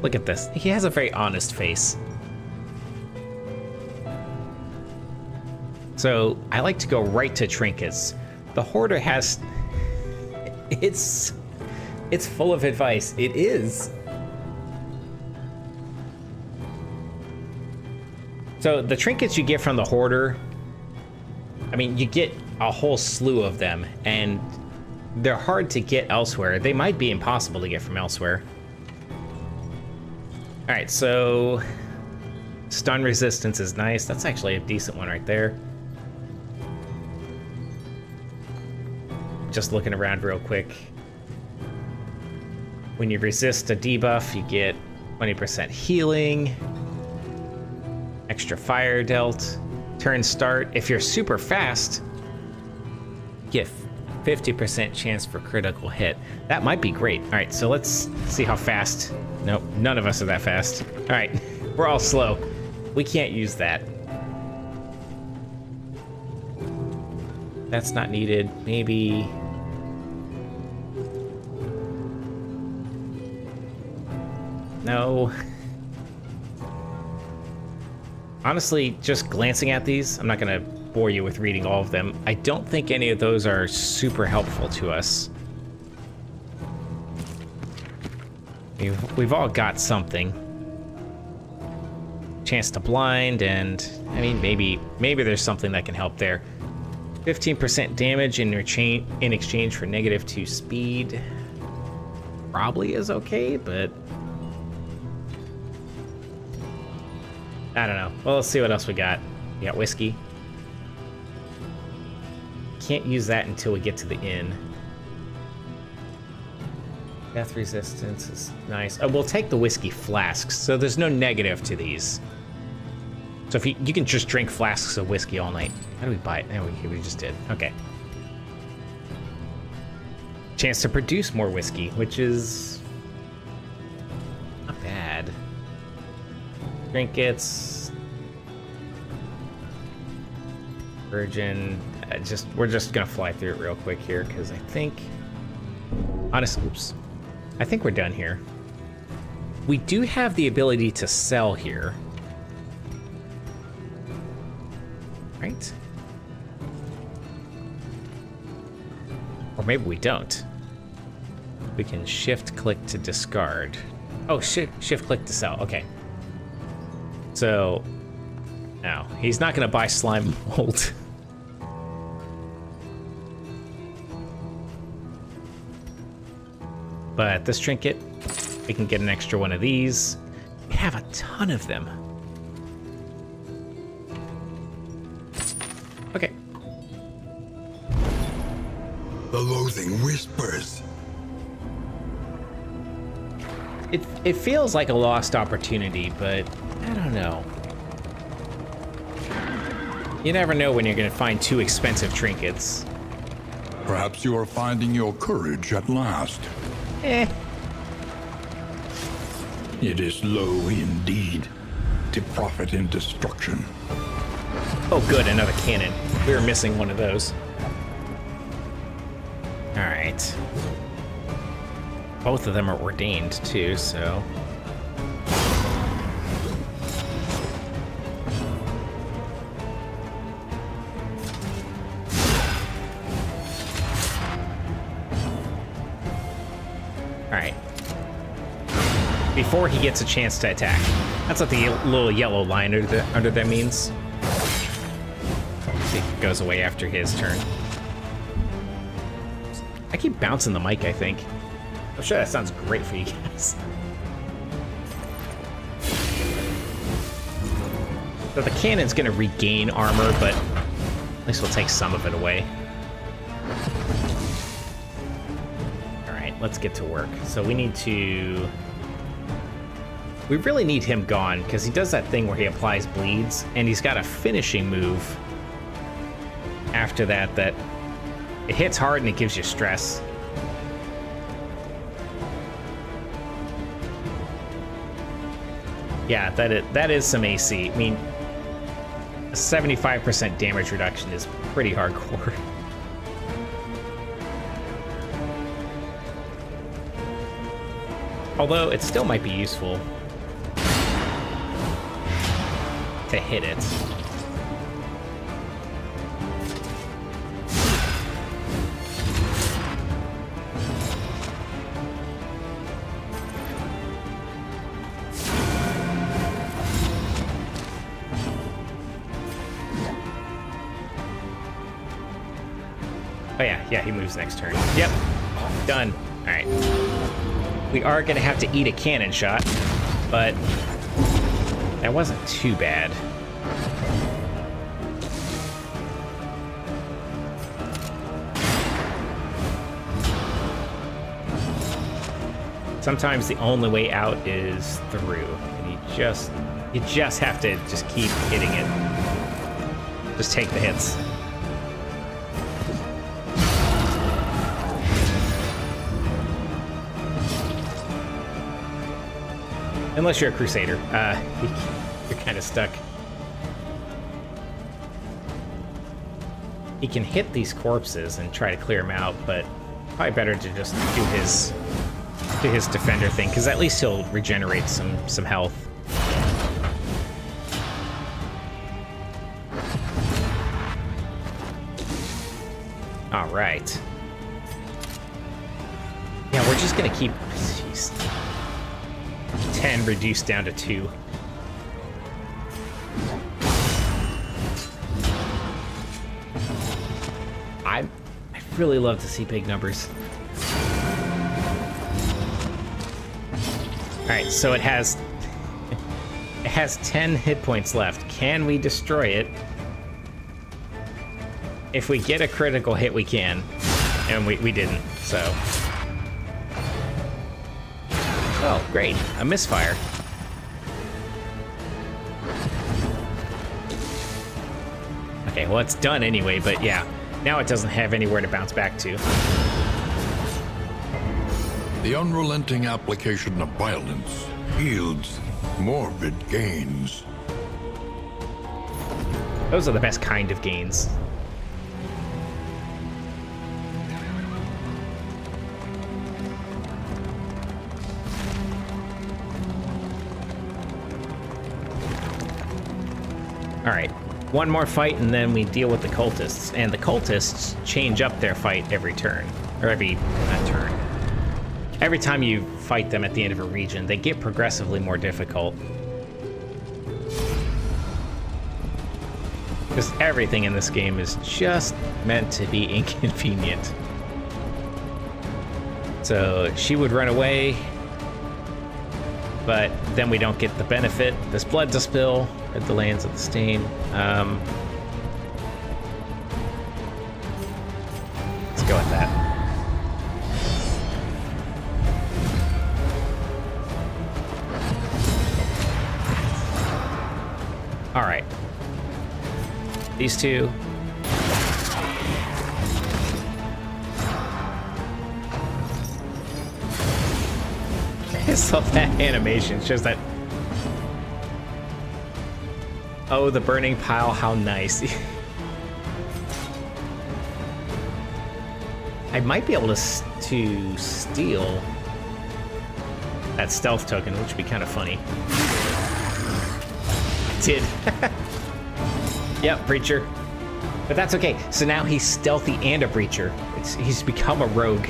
Look at this. He has a very honest face. So, I like to go right to trinkets. The hoarder has... It's full of advice. It is. So, the trinkets you get from the hoarder... I mean, you get a whole slew of them, and they're hard to get elsewhere. They might be impossible to get from elsewhere. Alright, so... Stun resistance is nice. That's actually a decent one right there. Just looking around real quick. When you resist a debuff, you get 20% healing. Extra fire dealt. Turn start. If you're super fast, you get 50% chance for critical hit. That might be great. Alright, so let's see how fast. Nope, none of us are that fast. Alright, we're all slow. We can't use that. That's not needed. Maybe... No. Honestly, just glancing at these, I'm not gonna bore you with reading all of them. I don't think any of those are super helpful to us. We've all got something. Chance to blind, and I mean, maybe there's something that can help there. 15% damage in exchange for -2 speed. Probably is okay, but I don't know. Well, let's see what else we got. We got whiskey. Can't use that until we get to the inn. Death resistance is nice. Oh, we'll take the whiskey flasks, so there's no negative to these. So if you can just drink flasks of whiskey all night. How do we buy it? Oh, we just did. Okay. Chance to produce more whiskey, which is not bad. Trinkets. Virgin. We're just gonna fly through it real quick here because I think, honestly, oops. I think we're done here. We do have the ability to sell here. Right? Or maybe we don't. We can shift click to discard. Oh, shift click to sell. Okay. So, no, he's not gonna buy slime mold. But this trinket, we can get an extra one of these. We have a ton of them. Okay. The loathing whispers. It feels like a lost opportunity, but I don't know. You never know when you're going to find 2 expensive trinkets. Perhaps you are finding your courage at last. Eh. It is low indeed to profit in destruction. Oh, good, another cannon. We were missing one of those. All right. Both of them are ordained, too, so... Alright. Before he gets a chance to attack. That's what the little yellow line under that means. It goes away after his turn. I keep bouncing the mic, I think. I'm sure that sounds great for you guys. So the cannon's gonna regain armor, but at least we'll take some of it away. Alright, let's get to work. So we need to... We really need him gone, because he does that thing where he applies bleeds, and he's got a finishing move after that that it hits hard and it gives you stress. Yeah, that is some AC. I mean, a 75% damage reduction is pretty hardcore. Although, it still might be useful to hit it. Oh yeah, he moves next turn. Yep, done. All right. We are gonna have to eat a cannon shot, but that wasn't too bad. Sometimes the only way out is through, and you just have to just keep hitting it. Just take the hits. Unless you're a Crusader. You're kind of stuck. He can hit these corpses and try to clear them out, but probably better to just do his defender thing, because at least he'll regenerate some health. All right. Yeah, we're just gonna keep... Jeez. 10 reduced down to 2. I really love to see big numbers. Alright, so it has 10 hit points left. Can we destroy it? If we get a critical hit, we can. And we didn't, so... Oh, great. A misfire. Okay, well, it's done anyway, but yeah. Now it doesn't have anywhere to bounce back to. The unrelenting application of violence yields morbid gains. Those are the best kind of gains. All right, one more fight and then we deal with the cultists. And the cultists change up their fight every turn, or not turn. Every time you fight them at the end of a region, they get progressively more difficult. Because everything in this game is just meant to be inconvenient. So she would run away, but then we don't get the benefit. There's blood to spill at the lands of the stain. Let's go with that. These two. I just love that animation. It shows that. Oh, the burning pile, how nice. I might be able to steal that stealth token, which would be kind of funny. I did. Yep, Breacher. But that's okay. So now he's stealthy and a Breacher. He's become a rogue.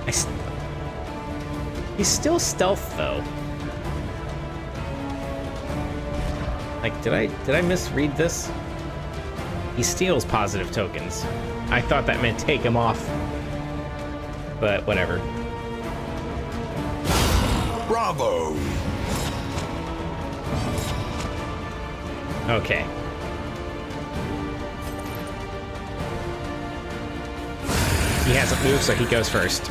He's still stealth, though. Like, did I misread this? He steals positive tokens. I thought that meant take him off. But whatever. Bravo! Okay. He hasn't moved, so he goes first.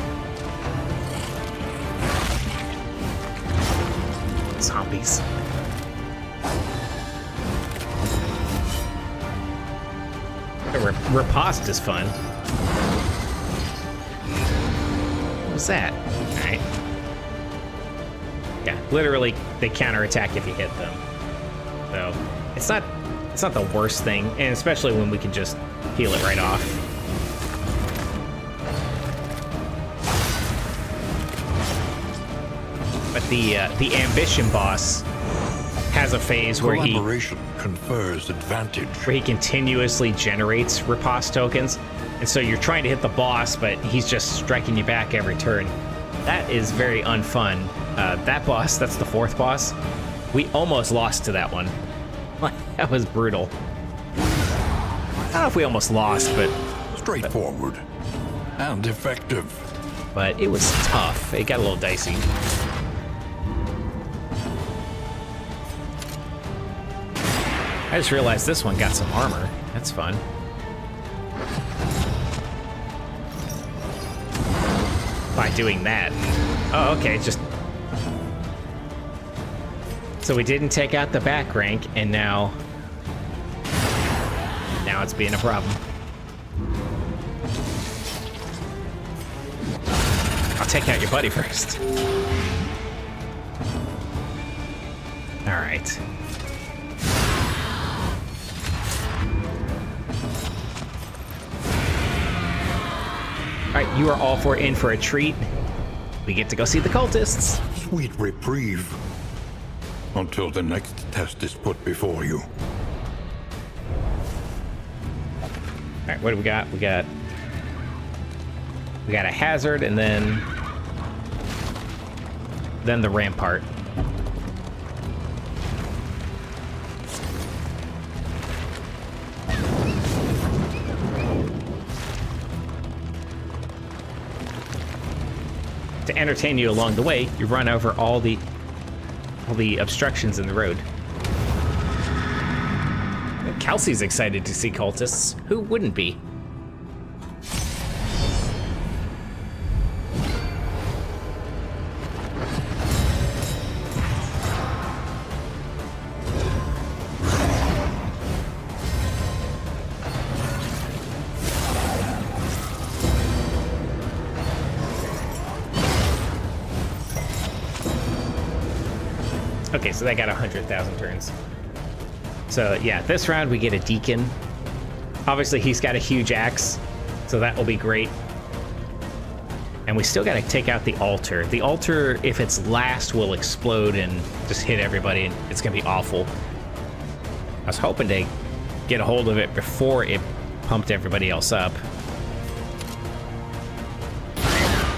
Zombies. Riposte is fun. What was that? Alright. Yeah, literally they counterattack if you hit them. So it's not the worst thing, and especially when we can just heal it right off. But the ambition boss has a phase where Collaboration confers advantage. where he continuously generates riposte tokens, and so you're trying to hit the boss, but he's just striking you back every turn. That is very unfun. That boss, that's the fourth boss. We almost lost to that one. That was brutal. I don't know if we almost lost, but Straightforward and effective. it was tough. It got a little dicey. I just realized this one got some armor. That's fun. By doing that. Oh, okay, just... So we didn't take out the back rank, and now it's being a problem. I'll take out your buddy first. All right. All right, you are all in for a treat. We get to go see the cultists. Sweet reprieve. Until the next test is put before you. All right, what do we got? We got a hazard, and then the rampart. To entertain you along the way, you run over all the obstructions in the road. Kelsey's excited to see cultists. Who wouldn't be? Okay, so that got 100,000 turns. So yeah, this round we get a deacon. Obviously he's got a huge axe, so that will be great. And we still gotta take out the altar. The altar, if it's last, will explode and just hit everybody, and it's gonna be awful. I was hoping to get a hold of it before it pumped everybody else up.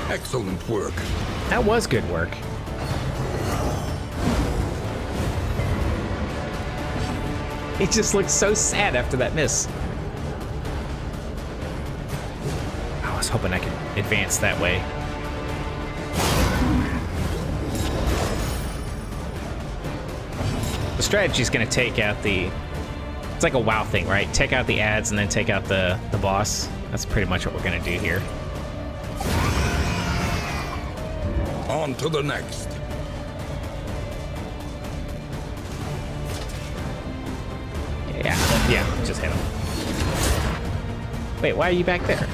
Excellent work. That was good work. He just looked so sad after that miss. I was hoping I could advance that way. The strategy is going to take out the... It's like a WoW thing, right? Take out the ads and then take out the boss. That's pretty much what we're going to do here. On to the next. Yeah, just hit him. Wait, why are you back there?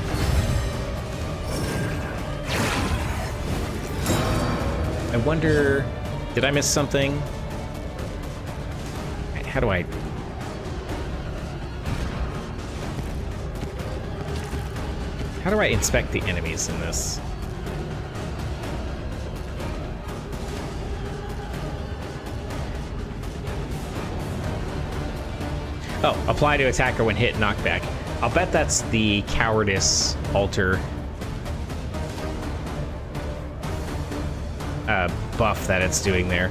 I wonder, did I miss something? How do I... How do I inspect the enemies in this? Oh, apply to attacker when hit, knockback. I'll bet that's the cowardice alter buff that it's doing there.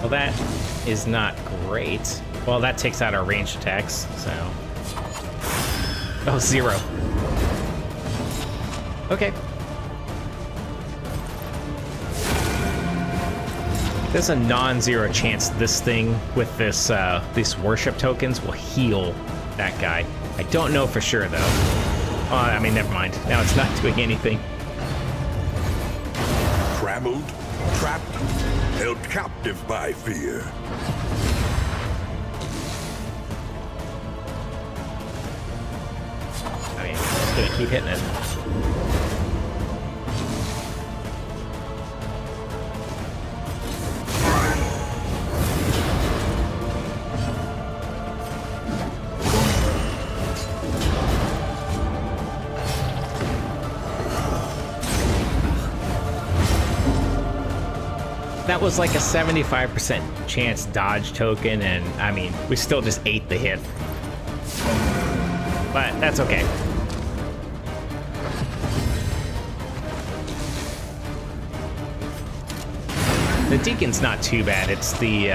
Well, that is not great. Well, that takes out our ranged attacks, so... Oh, 0. Okay. There's a non-zero chance this thing with this these worship tokens will heal that guy. I don't know for sure, though. Oh, I mean, never mind. Now it's not doing anything. Trammeled, trapped, held captive by fear. I mean, it's gonna keep hitting it. That was like a 75% chance dodge token, and I mean, we still just ate the hit. But that's okay. The Deacon's not too bad. It's the,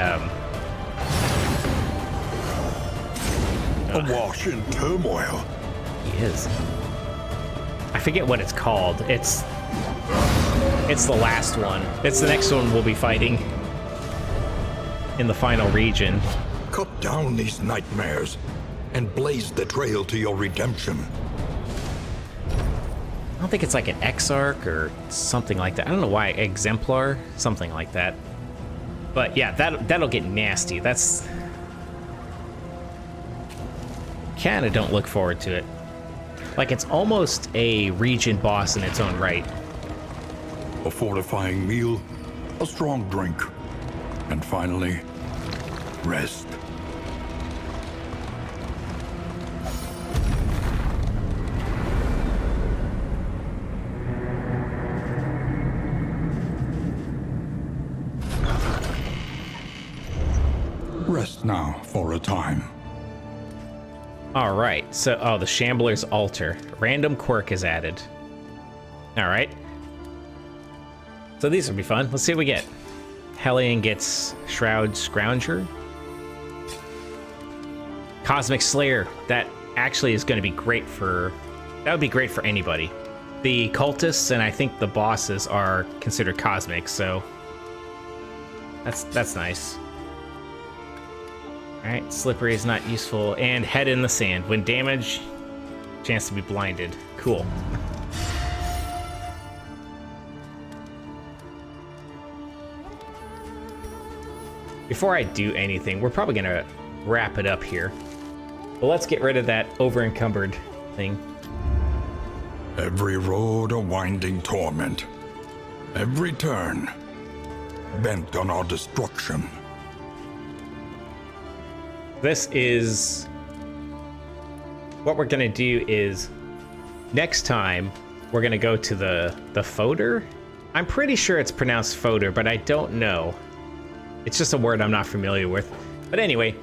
Awash in turmoil. He is. I forget what it's called. It's the last one. It's the next one we'll be fighting in the final region. Cut down these nightmares and blaze the trail to your redemption. I don't think it's like an Exarch or something like that. I don't know why. Exemplar? Something like that. But yeah, that'll get nasty. That's... Kinda don't look forward to it. Like, it's almost a region boss in its own right. A fortifying meal, a strong drink, and finally, rest. Rest now for a time. All right, so, oh, the Shambler's Altar. Random quirk is added. All right. So these will be fun. Let's see what we get. Hellion gets Shroud Scrounger. Cosmic Slayer. That actually is going to be great for... That would be great for anybody. The cultists and I think the bosses are considered cosmic, so... That's nice. Alright, Slippery is not useful. And Head in the Sand. When damage, chance to be blinded. Cool. Before I do anything, we're probably going to wrap it up here. But let's get rid of that over-encumbered thing. Every road a winding torment. Every turn bent on our destruction. This is... What we're going to do is... Next time, we're going to go to the Foder? I'm pretty sure it's pronounced Foder, but I don't know. It's just a word I'm not familiar with. But anyway,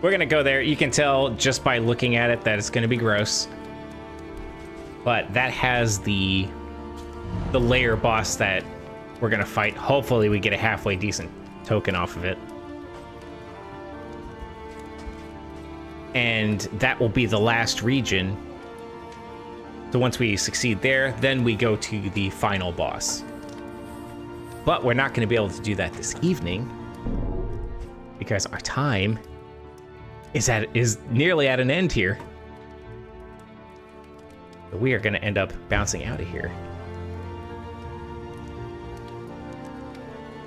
we're going to go there. You can tell just by looking at it that it's going to be gross. But that has the layer boss that we're going to fight. Hopefully we get a halfway decent token off of it. And that will be the last region. So once we succeed there, then we go to the final boss. But we're not going to be able to do that this evening, because our time is nearly at an end here. So we are going to end up bouncing out of here.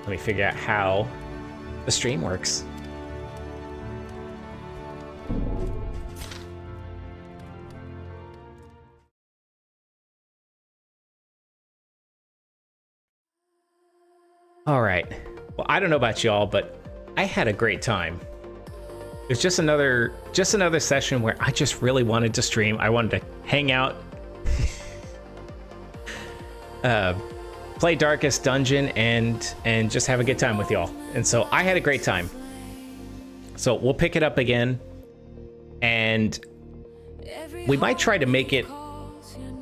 Let me figure out how the stream works. All right. Well, I don't know about y'all, but I had a great time. It's just another session where I just really wanted to stream. I wanted to hang out, play Darkest Dungeon, and just have a good time with y'all. And so I had a great time. So we'll pick it up again, and we might try to make it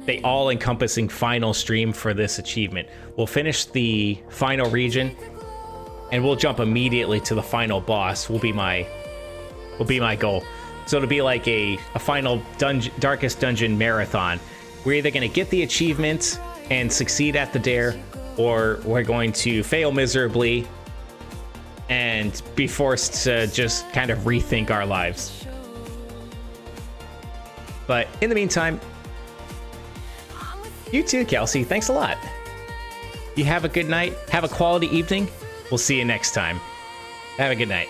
the all-encompassing final stream for this achievement. We'll finish the final region, and we'll jump immediately to the final boss. Will be my goal. So it'll be like a final Darkest Dungeon marathon. We're either going to get the achievement and succeed at the dare, or we're going to fail miserably and be forced to just kind of rethink our lives. But in the meantime, you too, Kelsey. Thanks a lot. You have a good night. Have a quality evening. We'll see you next time. Have a good night.